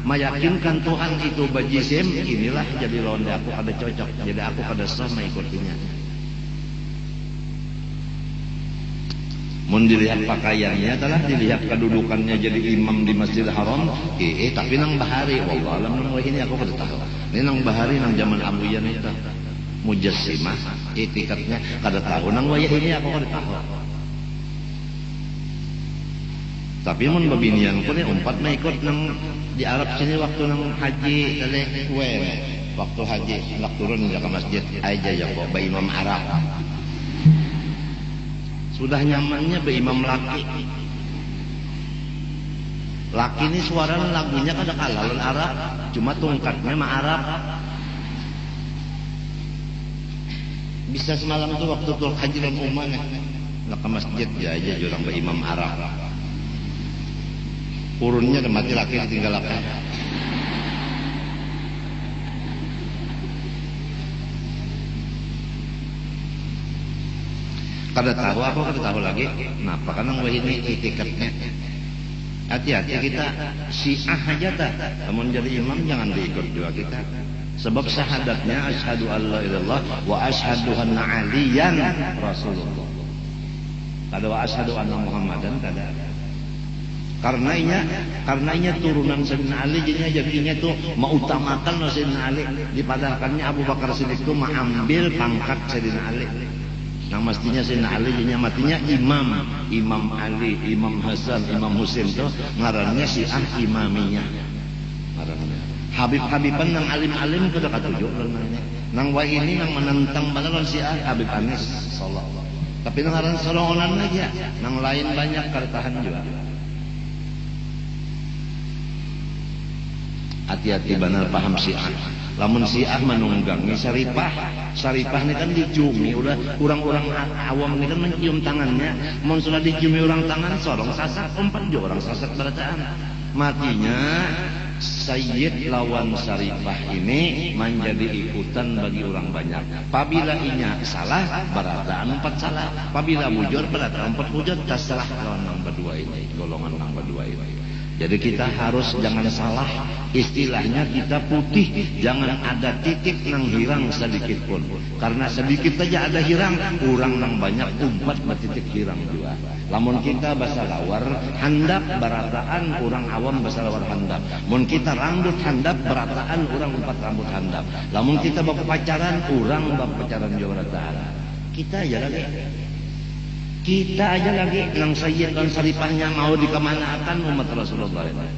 meyakinkan Tuhan itu bajisim, inilah jadi lawan aku kada cocok. Jadi aku kada sah mengikutinya. Mun dilihat pakaiannya telah dilihat kedudukannya jadi imam di Masjidil Haram, tapi nang bahari, wallah alam nang ini aku kada tahu. Ini nang bahari nang zaman Abu Ya itu mujassimah, itikadnya kada tahu. Nang wayah ini aku kada tahu. Tapi mun babinian pun umpat na ikut nang di Arab sini waktu nang haji tadi waktu haji nak turun ke masjid aja ya kok ba imam Arab. Sudah nyamannya be imam laki. Laki ini suara lagunya kada kalah Arab, cuma tungkatnya mah Arab. Bisa semalam itu waktu tur haji dan umrah nak ke masjid aja jurang be imam Arab. Urunnya ada mati laki ditinggal laki. Kada tahu aku kada tahu lagi. Kenapa? Karena ini itikadnya. Hati-hati kita Syiah aja dah. Namun jadi imam jangan diikut juga kita. Sebab syahadatnya asyhadu alla ilallah wa asyhadu anna aliyan rasulullah. Kada wa asyhadu anna muhammadan kada. Karenanya turunan Sayyidina Ali jadinya tuh mengutamakan Sayyidina Ali, dipadahkannya Abu Bakar Siddiq itu mengambil pangkat Sayyidina Ali. Yang mestinya Sayyidina Ali nya matinya Imam, Imam Ali, Imam Hasan, Imam Husain itu ngarannya Syiah Imamiyah. Ngarannya. Habib-habiban nang alim-alim kudu katujuh namanya. Nang wa ini nang menentang balalan Syiah Habib Anis sallallahu. Tapi nang ngaran sorongan aja, nang lain banyak kartahan juga. Hati-hati benar paham Syiah. Lamun Syiah menunggangi Syarifah. Syarifah ini kan diciumi, udah orang-orang awam ini kan mencium tangannya. Mun sudah diciumi orang tangan, sorong sasak, umpat juga orang sasak berataan. Matinya Sayyid lawan Syarifah ini menjadi ikutan bagi orang banyak. Apabila inya salah, berataan empat salah. Apabila bujur, berataan empat bujur. Terserah lawan yang berdua ini, golongan yang berdua ini. Jadi kita harus jangan salah, istilahnya kita putih, jangan ada titik nang hirang sedikit pun. Karena sedikit saja ada hirang, orang nang banyak umpat titik hirang juga. Lamun kita bahasa lawar handap berataan, orang awam bahasa lawar handap. Mun kita rambut handap berataan, orang umpat rambut handap. Lamun kita bawa pacaran, orang bawa pacaran juga berataan. Kita aja lagi. Kita aja lagi nang Sayyid dan Syarifahnya mau dikemanakan umat Rasulullah ini.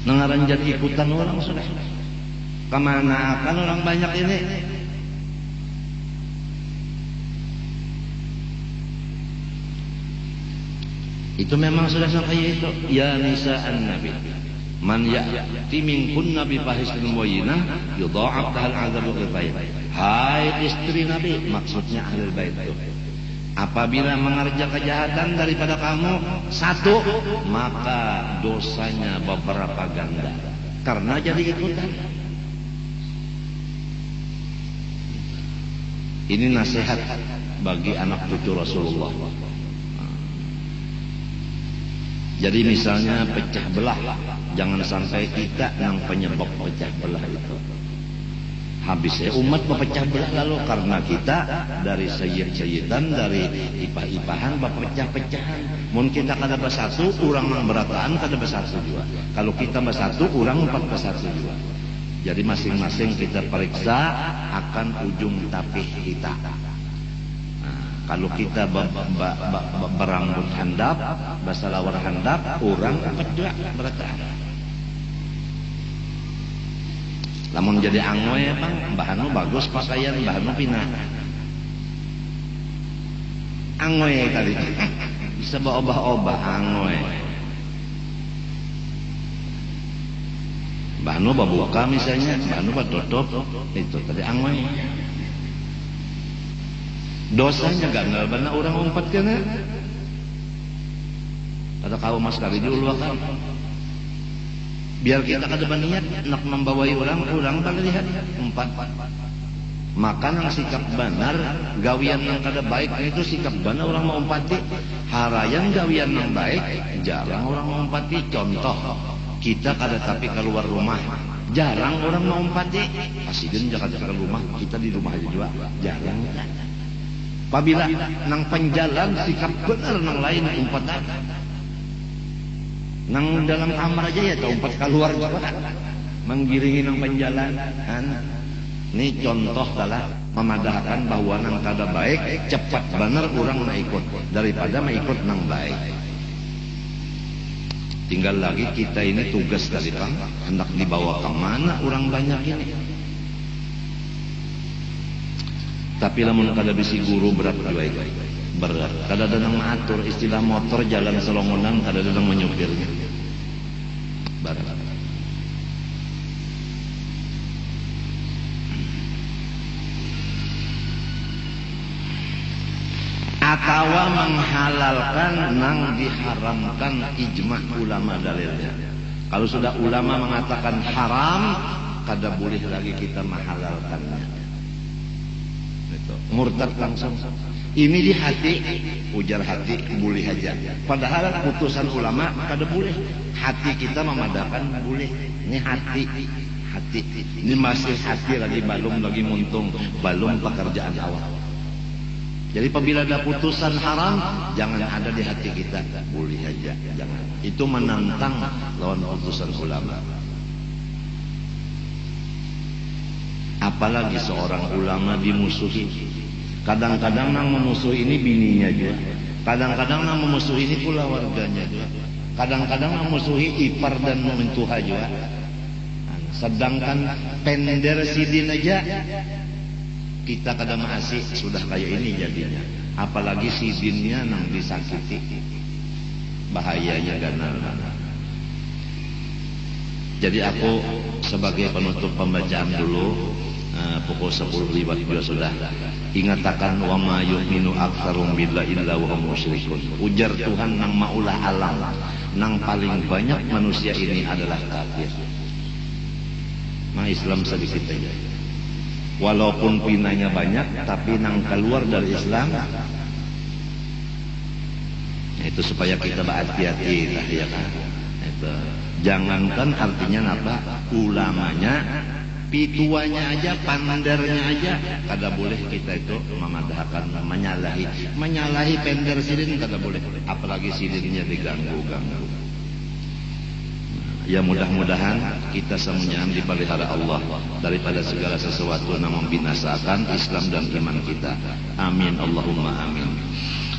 Nengaran jadi ikutan orang sudah. Kemana akan orang banyak ini? Itu memang sudah sampai itu. Ya nisa'an Nabi. Man ya'ti minkunna bi fahishatin mubayyinah yudha'af lahal 'adzabu dhifain. Hai istri Nabi, maksudnya ahlul bait itu. Apabila mengerja kejahatan daripada kamu satu, maka dosanya beberapa ganda. Karena jadi ikutan. Ini nasihat bagi anak cucu Rasulullah. Jadi misalnya pecah belah, jangan sampai kita yang penyebab pecah belah itu. Habisnya umat berpecah belah lalu karena kita dari sayyid-sayyidan, dari ipah-ipahan berpecah-pecahan. Mungkin kita kada bersatu, orang yang berataan kada bersatu juga. Kalau kita bersatu, orang empat bersatu juga. Jadi masing-masing kita periksa akan ujung tapih kita. Kalau kita berambut handap, bahasa lawar handap, orang kedua berataan. Lamun jadi anggoy bang, bahanu bagus pakaian, bahanu pinah. Anggoy kali, bisa bawa-obah anggoy. Bahanu babuka misalnya, bahanu batutup, itu tadi anggoy. Dosanya gagal benar orang umpat kena. Kata kau mas kali diulwakan. Biar kita kada berniat nak membawai orang tak lihat umpat. Maka nang sikap benar gawian yang kada baik itu sikap benar orang mau umpati. Harayan gawian yang baik jarang orang mau umpati. Contoh kita kada tapi keluar rumah. Jarang orang mau umpati. Asiden Jakarta ke rumah, kita di rumah aja juga jarang. Apabila nang penjalan sikap benar nang lain umpatan. Nang dalam kamar aja ya umpat keluar juga. Menggiringi nang penjalan. Ini contoh adalah memadahkan bahwa nang kada baik cepat benar orang nak ikut daripada mengikut nang baik. Tinggal lagi kita ini tugas dari Bang hendak dibawa ke mana orang banyak ini. Tapi lamun kada bisi guru berat juga itu. Berat. Kada dadang mengatur istilah motor jalan selongonan kada dadang menyupirnya. Berat. Atau menghalalkan nang diharamkan ijma' ulama dalilnya. Kalau sudah ulama mengatakan haram, kada boleh lagi kita menghalalkannya. Murtad langsung. Ini di hati, ujar hati boleh aja. Padahal putusan ulama kada boleh. Hati kita memadahkan boleh. Ini hati. Ini masih hati lagi belum lagi muntung, belum pekerjaan awal. Jadi apabila ada putusan haram, jangan ada di hati kita. Boleh aja, jangan. Itu menantang lawan putusan ulama. apalagi seorang ulama dimusuhi. Kadang-kadang nang memusuhi ini bininya juga, kadang-kadang nang memusuhi ini pula warganya juga, kadang-kadang nang memusuhi ipar dan mentua juga. Sedangkan pender sidin aja kita kadang masih sudah kayak ini jadinya, apalagi sidinnya nang disakiti, bahayanya ganal. Jadi aku sebagai penutup pembacaan dulu, pukul 10 lewat juga sudah ingatakan wa ma yu'minu aktsarum billahi illa wa hum musyrikun. Ujar Tuhan nang maulah alam, nang paling banyak manusia ini adalah kafir. Nah, Islam sedikit aja. Walaupun pinanya banyak, tapi nang keluar dari Islam itu supaya kita berhati-hati lah, ya kan. Itu jangankan artinya apa, ulamanya, pituanya aja, pandernya aja, kada boleh kita itu memadahkan, menyalahi pender sidin kada boleh, apalagi sidinnya diganggu-ganggu. Ya mudah-mudahan kita semuanya dipelihara Allah daripada segala sesuatu yang membinasakan Islam dan iman kita. Amin Allahumma amin.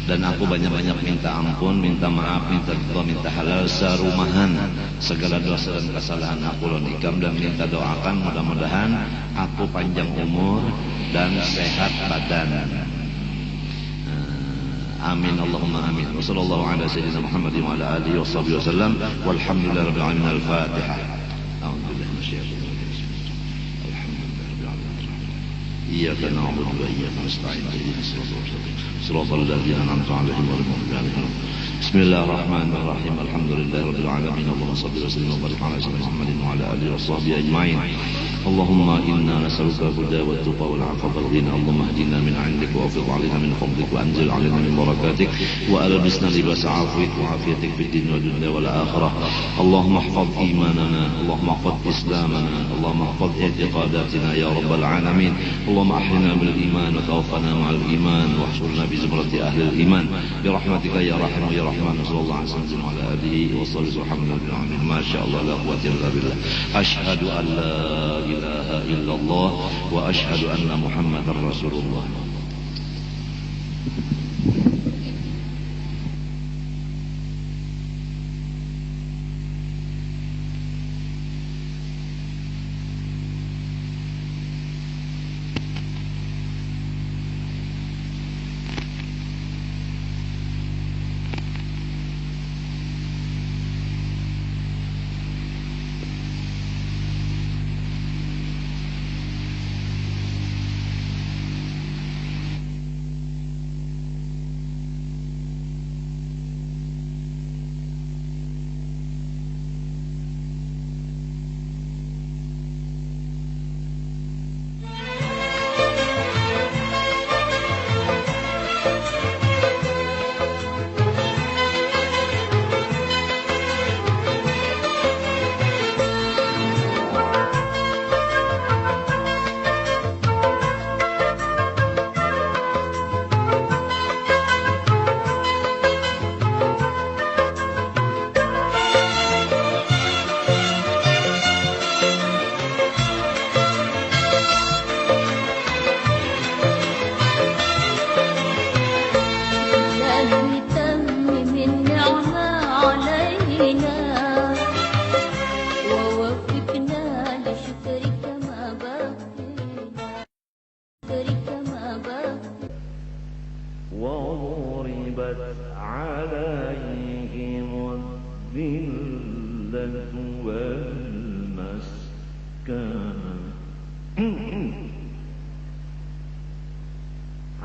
Dan aku banyak-banyak minta ampun, minta maaf, minta doa, minta halal sarumahan segala dosa dan kesalahan aku lan ikam, dan minta doakan mudah-mudahan aku panjang umur dan sehat badan. Amin Allahumma amin. Wa sallallahu ala sayyidina Muhammadin wa ala alihi wa sahbihi wasallam. Walhamdulillahi rabbil alamin. Al-Fatihah. A'udzubillahi minasyaitonir rajim. Alhamdulillahi rabbil alamin. Iyyaka na'budu wa iyyaka nasta'in. Ihdinas siratal mustaqim. Siratal ladzina an'amta 'alaihim ghairil maghdubi 'alaihim. Bismillahirrahmanirrahim. Alhamdulillahi rabbil alamin. Allahumma shalli wa sallim wa barik ala sayyidina Muhammadin wa ala alihi wa sahbihi ajma'in. Allahumma inna nas'aluka al-huda wa at-tuqa wal 'afafa wal ghina. Allahumma ihdina min 'indik wa afid 'alaina min fadlik wa anzil 'alaina min barakatik wa albisna libas 'afwik wa 'afiyatik fid din wal dunya wal akhirah. Allahumma ihfaz imanana, Allahumma ihfaz islamana, Allahumma ihfaz i'tiqadatina ya rabbal alamin. Allahumma ahyina bil iman wa tawaffana ma'al iman wa ihshurna bi zumrati ahli al-iman bi rahmatika ya rahim ya rahman. Sallallahu alaihi wasallam wa ala alihi wa sahbihi rabbil alamin. Masyaallah la quwwata illa billah. Asyhadu an la ilaha illallah wa asyhadu anna Muhammadar Rasulullah.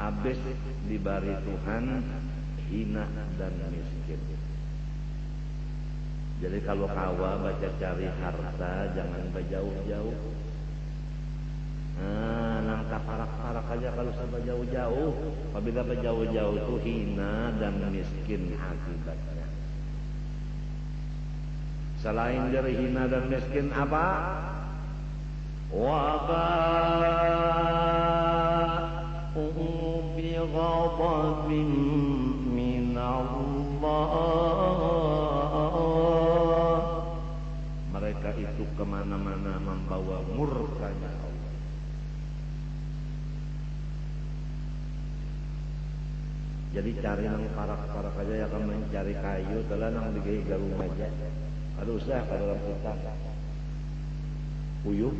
Habis diberi Tuhan hina dan miskin. Jadi kalau kawa baca cari harta jangan berjauh-jauh. Nangkap parak-parak aja kalau sampai jauh-jauh. Apabila berjauh-jauh itu hina dan miskin akibatnya. Selain dari hina dan miskin apa? بغضب من الله. Mereka itu kemana-mana membawa murkanya Allah. Jadi cari nang parak-parak aja ya kan mencari kayu telah nang di garung aja. Ada usaha kalau dalam kita. Puyuh.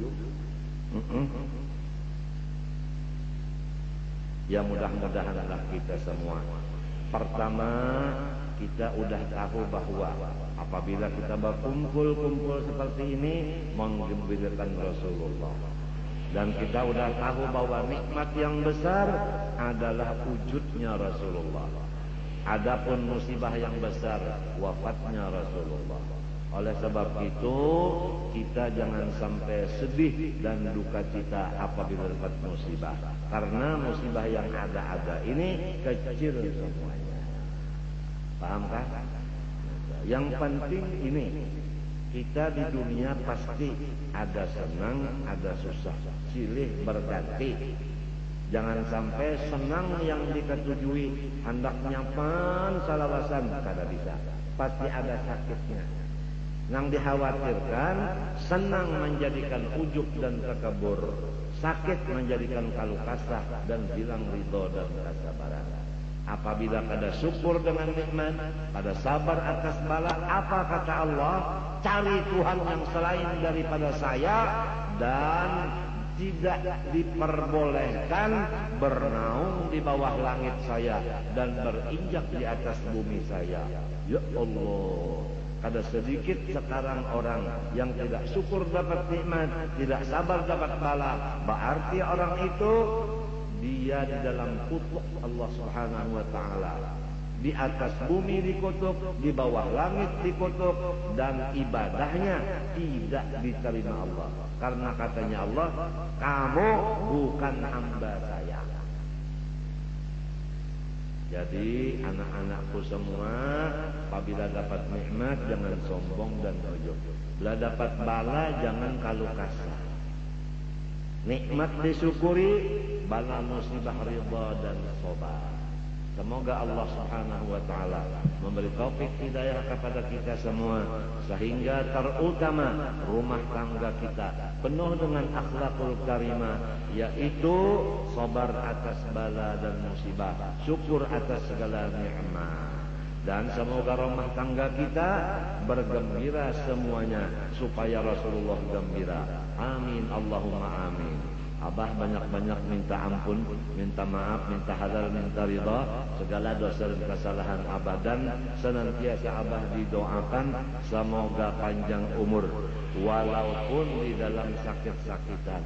Ya mudah-mudahanlah kita semua. Pertama, kita udah tahu bahwa apabila kita berkumpul-kumpul seperti ini menggembirakan Rasulullah. Dan kita udah tahu bahwa nikmat yang besar adalah wujudnya Rasulullah. Adapun musibah yang besar wafatnya Rasulullah. Oleh sebab itu kita jangan sampai sedih dan duka cita apabila dapat musibah. Karena musibah yang ada-ada ini kecil semuanya. Paham kan? Yang penting ini, kita di dunia pasti ada senang, ada susah, silih berganti. Jangan sampai senang yang diketujui hendaknya pan salawasan kada bisa, pasti ada sakitnya. Yang dikhawatirkan senang menjadikan ujub dan takabur, sakit menjadikan kaluh kasah dan hilang ridho dan kesabaran. Apabila kada syukur dengan nikmat, kada sabar atas bala, apa kata Allah? Cari Tuhan yang selain daripada saya dan tidak diperbolehkan bernaung di bawah langit saya dan berinjak di atas bumi saya. Ya Allah, kada sedikit sekarang orang yang tidak syukur dapat nikmat, tidak sabar dapat bala. Berarti orang itu dia di dalam kutuk Allah Subhanahu wa taala. Di atas bumi dikutuk, di bawah langit dikutuk, dan ibadahnya tidak diterima Allah. Karena katanya Allah, kamu bukan hamba saya. Jadi anak-anakku semua, apabila dapat nikmat jangan sombong dan ujub. Bila dapat bala jangan kaluh kasar. Nikmat disyukuri, bala musibah ridha dan sabar. Semoga Allah Subhanahu wa taala memberi taufik hidayah kepada kita semua sehingga terutama rumah tangga kita penuh dengan akhlakul karimah, yaitu sabar atas bala dan musibah, syukur atas segala nikmat. Dan semoga rumah tangga kita bergembira semuanya supaya Rasulullah gembira. Amin Allahumma amin. Abah banyak-banyak minta ampun, minta maaf, minta halal, minta ridha segala dosa dan kesalahan Abah, dan senantiasa Abah didoakan semoga panjang umur walaupun di dalam sakit-sakitan.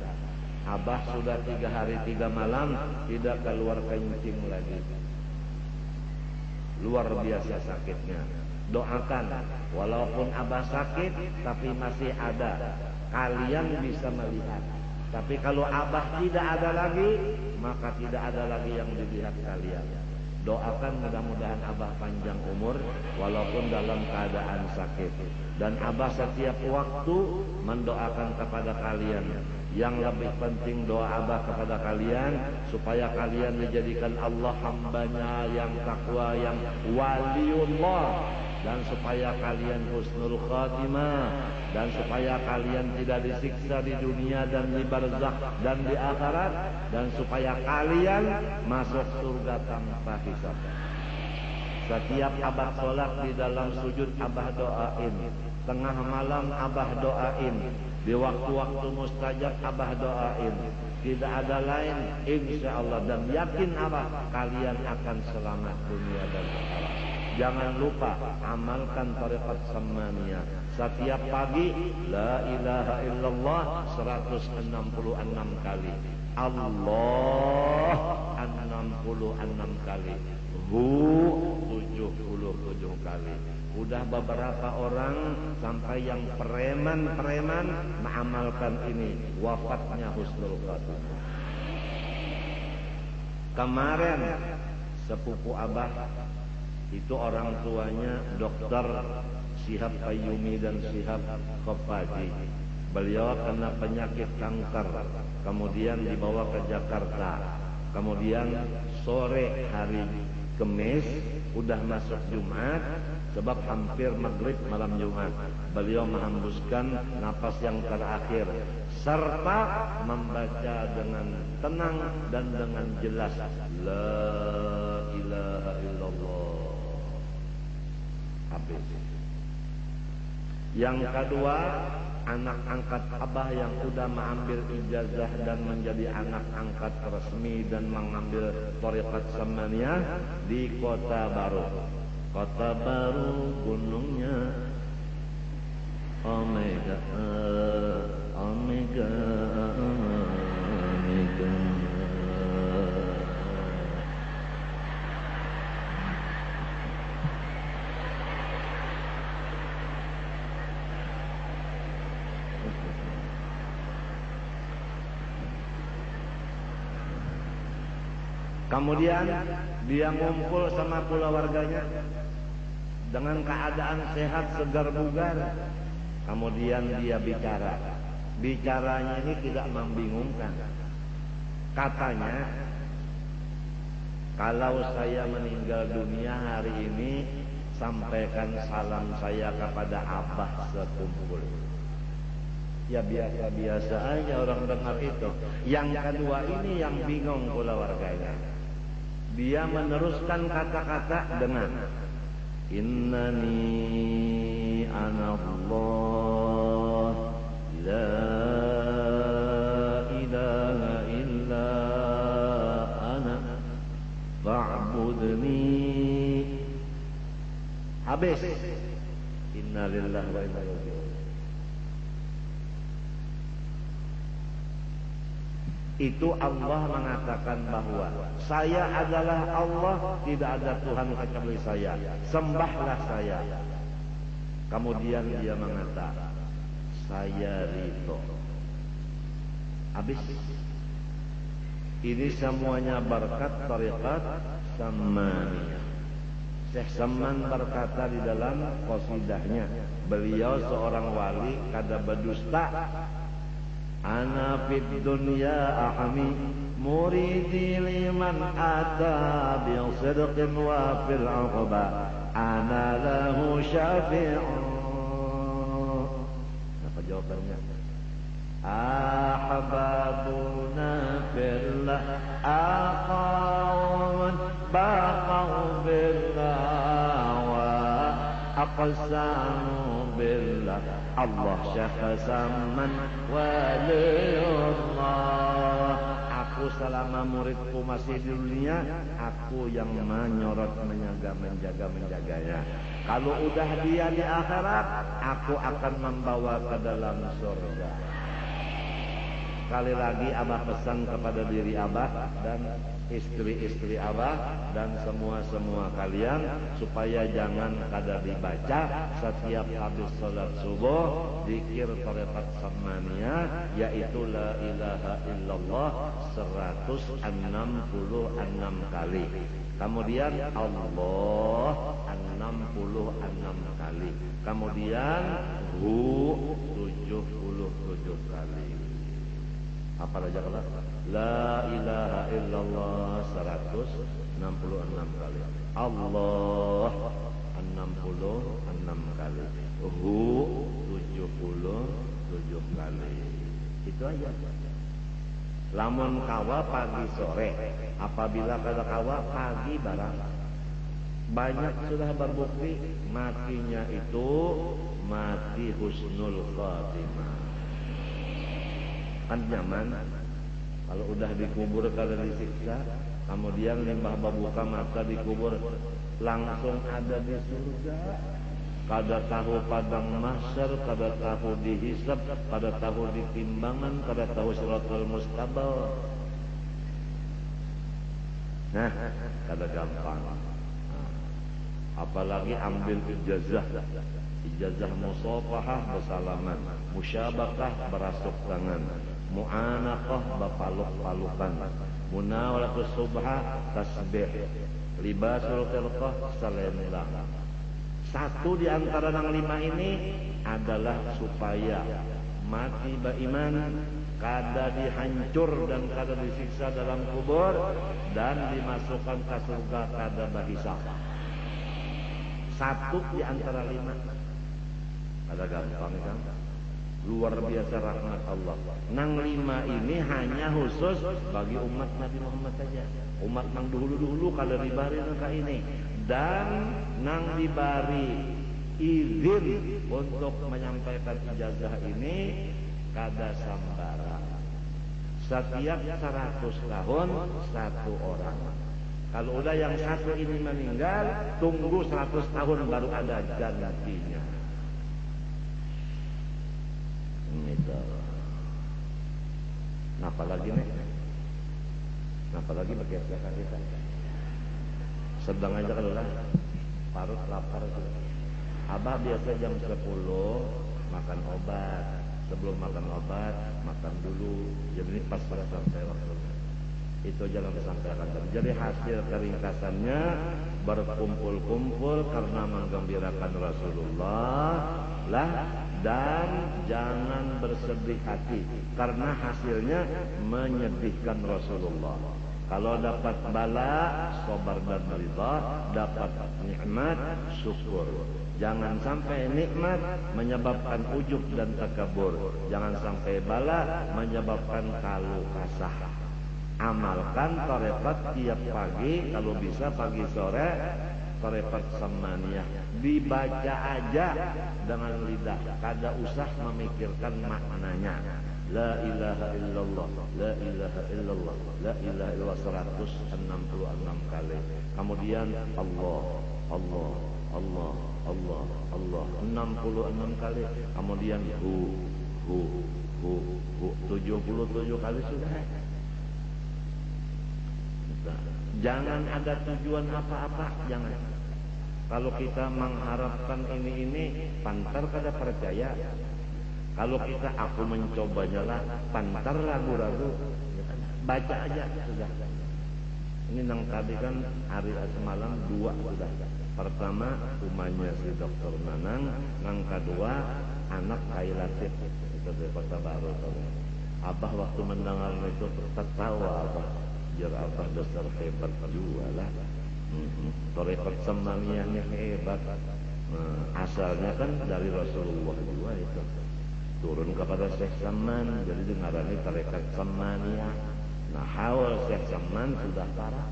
Abah sudah 3 hari 3 malam tidak keluar kencing lagi. Luar biasa sakitnya. Doakan walaupun Abah sakit tapi masih ada, kalian bisa melihat. Tapi kalau Abah tidak ada lagi, maka tidak ada lagi yang dilihat kalian. Doakan mudah-mudahan Abah panjang umur walaupun dalam keadaan sakit. Dan Abah setiap waktu mendoakan kepada kalian. Yang lebih penting doa Abah kepada kalian supaya kalian dijadikan Allah hambanya yang takwa, yang waliullah, dan supaya kalian husnul khatimah, dan supaya kalian tidak disiksa di dunia dan di barzakh dan di akhirat, dan supaya kalian masuk surga tanpa hisab. Setiap Abah sholat di dalam sujud Abah doain, tengah malam Abah doain, di waktu-waktu mustajab Abah doain. Tidak ada lain, insya Allah, dan yakin Abah kalian akan selamat dunia dan akhirat. Jangan lupa amalkan tariqat samaniyah. Setiap pagi la ilaha illallah 166 kali. Allah 66 kali. Hu 77 kali. Udah beberapa orang sampai yang preman-preman mengamalkan ini, wafatnya husnul khatimah. Kemarin sepupu Abah itu orang tuanya Dokter Syihab Qayyumi dan Syihab Khofaji. Beliau kena penyakit kanker, kemudian dibawa ke Jakarta. Kemudian sore hari Kamis, udah masuk Jumat, sebab hampir maghrib malam Jumat, beliau menghembuskan napas yang terakhir serta membaca dengan tenang dan dengan jelas la ilaha habis. Yang kedua, anak angkat abah yang sudah mengambil ijazah dan menjadi anak angkat resmi dan mengambil thariqat samaniyah di Kota Baru. Kota Baru gunungnya Omega, Omega, Omega. Kemudian dia ngumpul sama keluarganya dengan keadaan sehat, segar bugar. Kemudian dia bicara. Bicaranya ini tidak membingungkan. Katanya, kalau saya meninggal dunia hari ini, sampaikan salam saya kepada abah sekumpul. Ya biasa-biasa aja orang dengar itu. Yang kedua ini yang bingung keluarganya. Dia meneruskan kata-kata dengan Innani anallah la ilaha illa ana fa'budni. Habis. Innalillahi wa inna ilaihi raji'un. Itu Allah mengatakan bahwa saya adalah Allah, tidak ada Tuhan kecuali saya, sembahlah saya. Kemudian dia mengatakan saya ridho. Habis. Ini semuanya berkat thariqat samaniyah. Syekh Saman berkata di dalam qasidahnya, beliau seorang wali kada berdusta. Ana fid dunya ahmi muridi liman ata bi sidqin wa fil uqba ana lahu syafi'un. Apa jawabannya? Ahbabuna fillah aqamun baqaw billah wa aqsamu billah. Allah Syekh Saman waliullah. Aku selama muridku masih di dunia, aku yang menyorot, menjaga-menjaganya. Kalau udah dia di akhirat, aku akan membawa ke dalam surga. Sekali lagi abah pesan kepada diri abah dan istri-istri abah dan semua kalian supaya jangan kada dibaca setiap habis salat subuh zikir thariqat samaniyah, yaitu la ilaha illallah 166 kali. Kemudian Allah 66 kali. Kemudian Hu 77 kali. Apa aja kalau la ilaha illallah 166 kali, Allah 66 kali, Hu 77 kali. Itu aja. Lamun kawa pagi sore, apabila kada kawa pagi barang. Banyak sudah berbukti matinya itu mati husnul khatimah. Kan nyaman kalau udah dikubur kada disiksa, kemudian limbah babuka mata dikubur langsung ada di surga. Kada tahu padang mahsyar, kada tahu dihisab, kada tahu ditimbangan, kada tahu siratal mustaqim. Nah, kada gampang. Apalagi ambil ijazah musafahah bersalaman, musyabakah berasuk tangan, mu'anaqah bapaluk-palukan, munawalatus subhah tasbih, libasul khilqah selendang. Satu di antara yang 5 ini adalah supaya mati beriman, kada dihancur dan kada disiksa dalam kubur, dan dimasukkan ke surga kada berhisab. Satu di antara 5. Ada gampang kan? Luar biasa rahmat Allah. Nang 5 ini hanya khusus bagi umat Nabi Muhammad saja. Umat nang dulu-dulu kalau dibari nang ini. Dan nang dibari izin untuk menyampaikan ijazah ini kada sambara. Setiap 100 tahun satu orang. Kalau udah yang satu ini meninggal, tunggu 100 tahun baru ada gantinya. Gitu. Napa lagi nih? Napa lagi bagi kita? Sedang aja kalau lah, parut lapar. Abah biasa jam 10 makan obat. Sebelum makan obat, makan dulu. Jadi ini pas pada sampai waktunya. Itu jangan disampaikan. Jadi hasil keringkasannya berkumpul-kumpul karena menggembirakan Rasulullah lah, dan jangan bersedih hati karena hasilnya menyedihkan Rasulullah. Kalau dapat bala, sabar dan ridha, dapat nikmat, syukur. Jangan sampai nikmat menyebabkan ujub dan takabur. Jangan sampai bala menyebabkan kalu kasah. Amalkan tarekat tiap pagi, kalau bisa pagi sore, tarekat samaniyah. Dibaca aja dengan lidah, kada usah memikirkan maknanya. La ilaha illallah, la ilaha illallah, la ilaha illallah 166 kali. Kemudian Allah, Allah, Allah, Allah, Allah 66 kali. Kemudian hu 77 kali sudah. Jangan ada tujuan apa-apa, jangan. Kalau kita mengharapkan ini pantar kada percaya. Kalau kita aku mencobanya lah, pantar ragu-ragu. Baca aja sudah. Ini nang tadi kan hari semalam 2 sudah. Pertama rumahnya si Dokter Nanang, nang kedua anak Kailatif itu di Kota Baru. Abah waktu mendengar itu tertawa Abah. Jar Abah dasar hebat juga lah. Tarekat samaniyahnya hebat. Asalnya kan dari Rasulullah juga itu. Turun kepada Syekh Saman, jadi dengarani tarekat samaniyah. Nah, haul Syekh Saman sudah parah,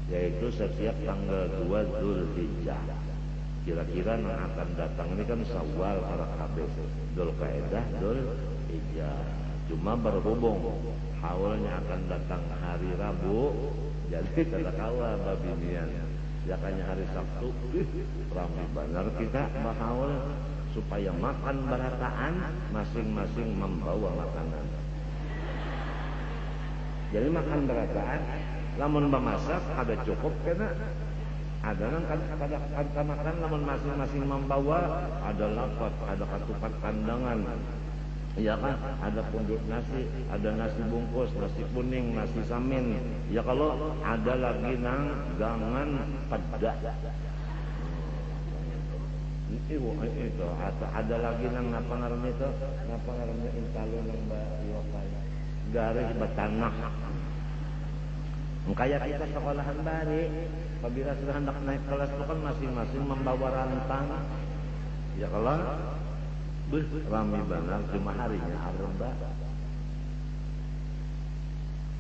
yaitu setiap tanggal 2 Zulhijjah. Kira-kira yang akan datang ini kan Syawal para habis, Dzulqa'dah, Dzulhijjah. Cuma berhubung haulnya akan datang hari Rabu, jadi kada kawa babinian. Ya kanya hari Sabtu, ramai benar kita bahaul supaya makan berataan, masing-masing membawa makanan. Jadi makan berataan, lamun bemasak ada cukup kena. Ada nang kada makan, lamun masing-masing membawa, ada lapat, ada katupat kandangan. Ya kan, ada punduk nasi, ada nasi bungkus, nasi kuning, nasi samin. Ya kalau ada lagi nang gangan pedas. Itu ada lagi nang apa ngarannya itu? Apa ngarannya intalun nang yokai. Garis batanah. Kayak kita sekolahan bari, apabila sudah hendak naik kelas itu kan masing-masing membawa rantang. Ya kalau rami benar, cuma harinya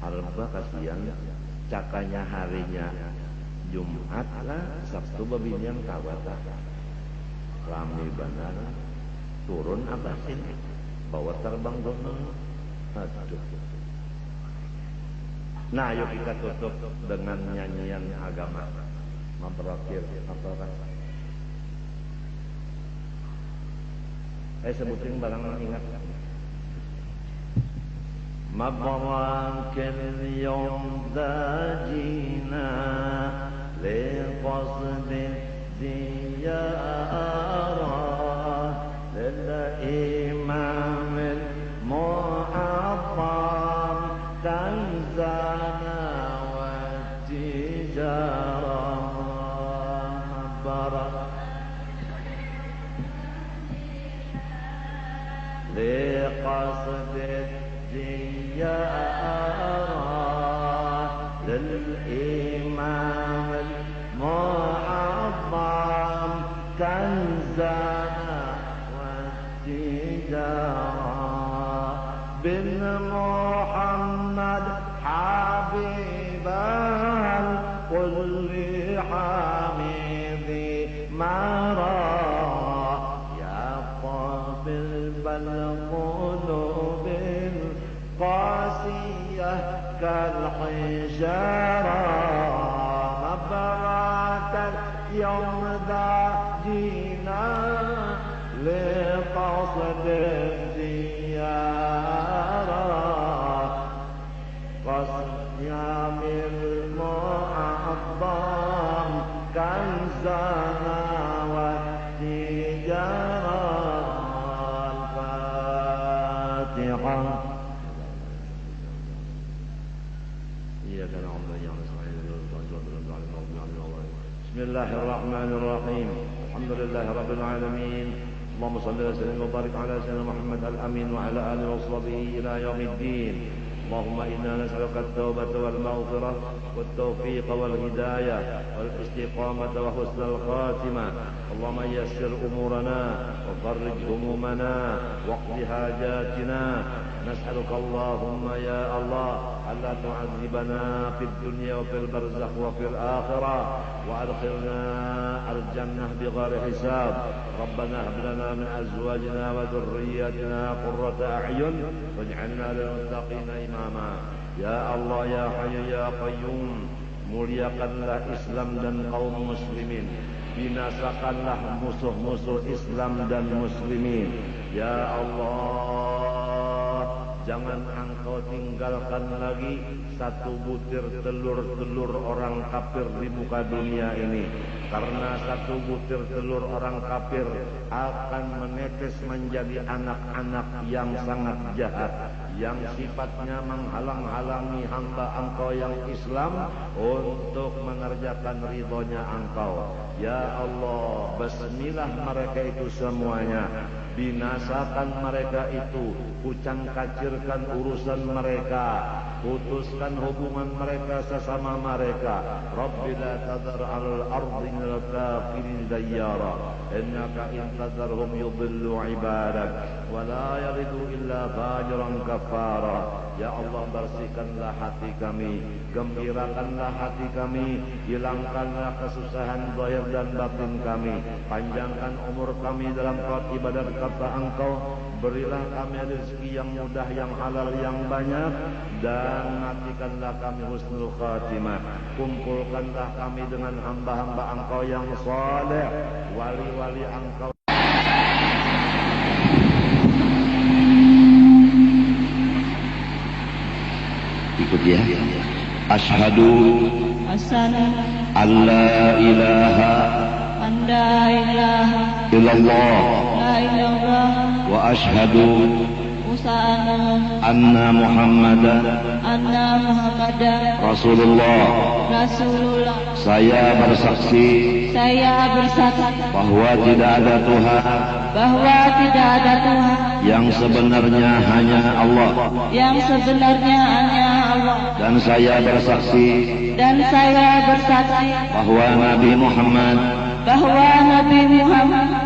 Arba kasihan, cakanya harinya Jumat lah, Sabtu babinian kawata. Rami benar, turun abasin, bawa terbang gunung. Aduh. Nah, yuk kita tutup dengan nyanyian agama. Memperakir apa? Saya sebutin barang ingat. Mabarakan yawm dajina liqasdi ziyarah lil imam al-mu'azzam tanzana wa tijarah. لقصد الزيارة للإمام المعظم كنزنا والتجارة بن محمد حبيبا قل لحبيبي مرا كالحجارة مبعث اليوم ذا جينا لقصد الزيارة قصد يوم المعظم كنزنا والتجارة الفاتحة. إياك نعبد وإياك نستعين بسم الله الرحمن الرحيم الحمد لله رب العالمين اللهم صل وسلم وبارك على سيدنا محمد الأمين وعلى آله وصحبه إلى يوم الدين. اللهم إنا نسألك التوبة والمغفرة والتوفيق والهداية والاستقامة وحسن الخاتمة. اللهم يسر أمورنا وفرج همومنا واقض حاجاتنا. نسألك اللهم يا الله ألا تعذبنا في الدنيا وفي البرزخ وفي الآخرة وأدخلنا الجنة بغير حساب. ربنا هب لنا من أزواجنا وذرياتنا قرة أعين واجعلنا للمتقين إماما. Ya Allah ya Hayyu ya Qayyum, muliakanlah Islam dan kaum muslimin, binasakanlah musuh-musuh Islam dan muslimin. Ya Allah, jangan engkau tinggalkan lagi satu butir telur-telur orang kafir di muka dunia ini. Karena satu butir telur orang kafir akan menetes menjadi anak-anak yang sangat jahat, yang sifatnya menghalang-halangi hamba engkau yang Islam untuk mengerjakan ridhonya engkau. Ya Allah, basmilah mereka itu semuanya, binasakan mereka itu, kucang-kacirkan urusan mereka, putuskan hubungan mereka sesama mereka. Rabbi la tadhar 'alal ardi minal kafirin dayyara innaka in tadharhum yudillu 'ibadak wa la yalidu illa fajiran kafara. Ya Allah, bersihkanlah hati kami, gembirakanlah hati kami, hilangkanlah kesusahan zahir dan batin kami, panjangkan umur kami dalam taat ibadat kata engkau, berilah kami rezeki yang mudah, yang halal, yang banyak, dan matikanlah kami husnul khatimah. Kumpulkanlah kami dengan hamba-hamba engkau yang saleh, wali-wali engkau. Ikut ya. Asyhadu alla ilaha illallah wa asyhadu anna Muhammadan Rasulullah. Saya bersaksi bahwa tidak ada Tuhan yang sebenarnya hanya Allah. Dan saya bersaksi bahwa Nabi Muhammad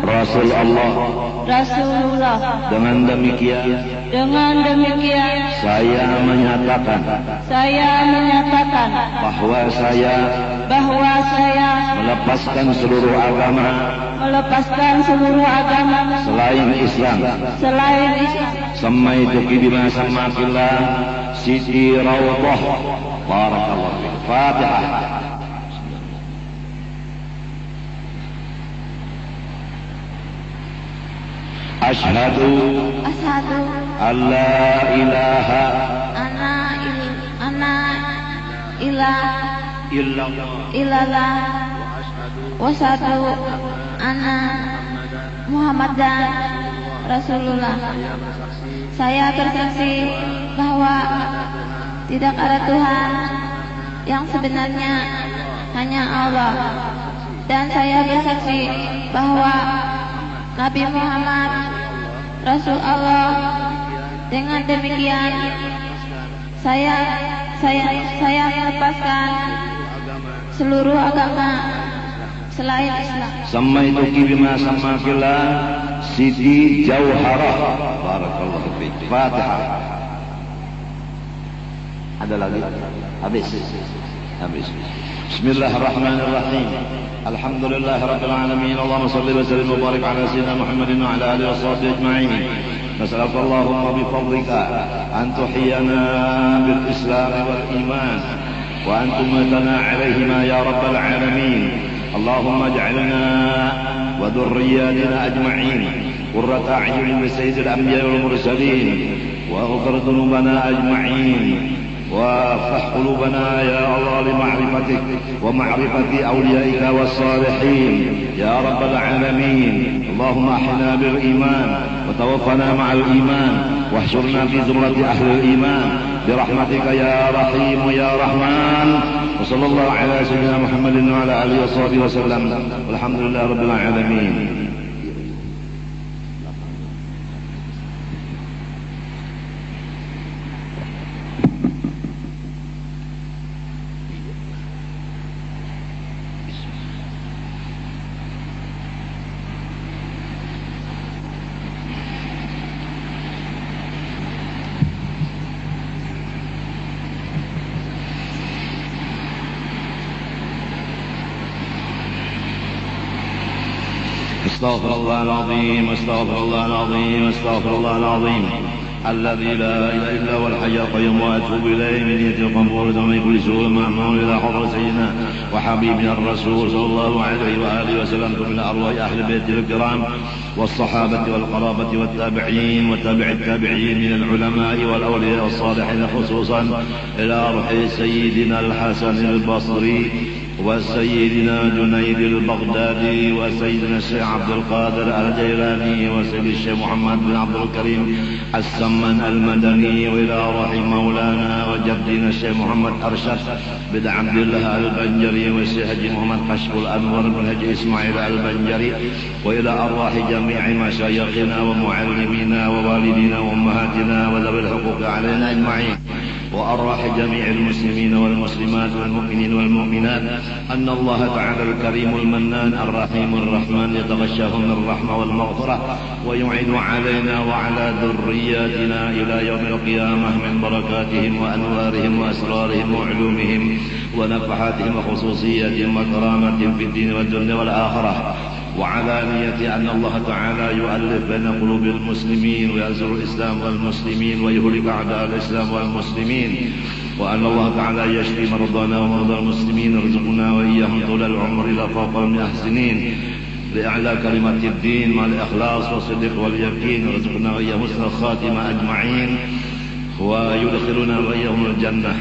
Rasulullah. Dengan demikian saya menyatakan bahwa saya melepaskan seluruh agama selain Islam. Samaituki bima samakillah Siti Rawdah. Barakallahu fiik. Fatihah. Asyhadu alla ilaha illallah wa asyhadu anna Muhammadan Rasulullah. Saya bersaksi bahwa tidak ada Tuhan yang sebenarnya hanya Allah, dan saya bersaksi bahwa Nabi Muhammad Rasul Allah. Dengan demikian saya melepaskan seluruh agama selain Islam. Samaituki bima samakillah Siti Jauharah. Barakallahu fiik. Fatihah. Ada lagi? Habis. Bismillahirrahmanirrahim. Alhamdulillahirabbil alamin. Allahumma shalli wa sallim wa barik ala sayyidina Muhammadin wa ala alihi washabbihi ajma'in. نسألك اللهم بفضلك أن تحيينا بالإسلام والإيمان وأن تمتنا عليهما يا رب العالمين. اللهم اجعلنا وذرياتنا أجمعين قرة أعين لسيد الأنبياء والمرسلين، واغفر ذنوبنا أجمعين، وافتح قلوبنا يا الله لمعرفتك ومعرفة أوليائك والصالحين يا رب العالمين. اللهم أحينا بالإيمان وتوفنا مع الإيمان واحشرنا في زمرة أهل الإيمان برحمتك يا رحيم يا رحمن. وصلى الله على سيدنا محمد وعلى آله وصحبه وسلم، والحمد لله رب العالمين. استغفر الله العظيم، استغفر الله العظيم، استغفر الله العظيم الذي لا اله الا هو الحي القيوم، واتوب اليه من يد القبور ومن كل سوء مامون الى حضره سيدنا وحبيبنا الرسول صلى الله عليه واله وسلم، من ارواح اهل بيت الكرام والصحابه والقرابه والتابعين وتابع التابعين من العلماء والاولياء والصالحين، خصوصا الى روح سيدنا الحسن البصري وسيدنا جنيد البغدادي وسيدنا الشيخ عبد القادر الجيلاني وسيد الشيخ محمد بن عبد الكريم السمن المدني، وإلى روح مولانا وجدنا الشيخ محمد أرشد بن عبد الله البنجري والشيخ محمد كشف الأنور بن هجي إسماعيل البنجري، وإلى أرواح جميع مشايخنا ومعلمينا ووالدينا وأمهاتنا وذوي الحقوق علينا أجمعين، وأرواح جميع المسلمين والمسلمات والمؤمنين والمؤمنات، أن الله تعالى الكريم المنان الرحيم الرحمن يتغشاهم بالرحمة والمغفرة ويعيد علينا وعلى ذرياتنا إلى يوم القيامة من بركاتهم وأنوارهم وأسرارهم وعلومهم ونفحاتهم وخصوصياتهم وكرامتهم في الدين والدنيا والآخرة، وعلى نية أن الله تعالى يؤلف بين قلوب المسلمين وينصر الإسلام والمسلمين ويهلك أعداء الإسلام والمسلمين، وأن الله تعالى يشفي مرضانا ومرضى المسلمين، يرزقنا وإياهم طول العمر إلى فوق المحسنين لأعلى كلمة الدين مع الإخلاص والصدق واليقين، يرزقنا وإياهم حسن الخاتمة أجمعين، ويدخلنا وإياهم الجنة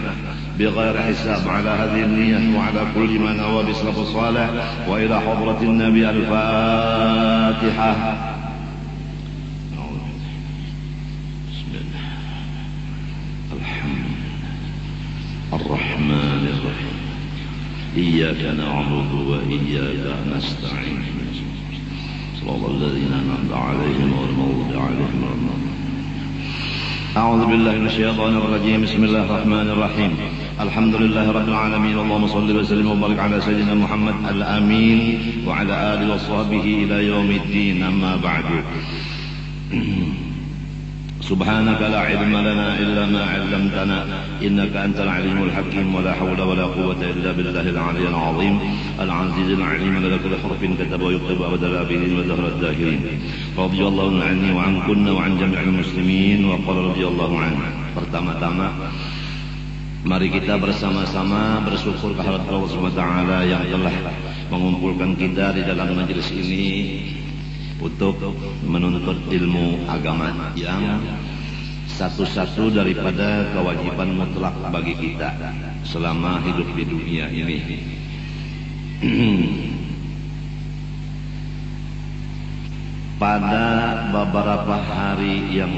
بغير حساب على هذه النية وعلى كل ما نوى بسلف الصالح. وإلى حضرة النبي الفاتحة. بسم الله الحمد الرحمن الرحيم إياك نعبد وإياك نستعين صراط الذين أنعمت عليهم غير المغضوب عليهم ولا الضالين. أعوذ بالله من الشيطان الرجيم. بسم الله الرحمن الرحيم. الحمد لله رب العالمين، اللهم صل وسلم وبارك على سيدنا محمد الأمين وعلى آله وصحبه إلى يوم الدين. أما بعد، سبحانك لا علم لنا إلا ما علمتنا إنك أنت العليم الحكيم، ولا حول ولا قوة إلا بالله العلي العظيم العزيز العليم الذي كل حرف كتب ويكتب أبد الآبدين وزهر الداهرين. رضي الله عني وعنكن وعن جميع المسلمين. وقال رضي الله عنه. Pertama-tama, mari kita bersama-sama bersyukur kehadirat Allah Subhanahu wa taala yang telah mengumpulkan kita di dalam majelis ini untuk menuntut ilmu agama yang satu-satu daripada kewajiban mutlak bagi kita selama hidup di dunia ini. Pada beberapa hari yang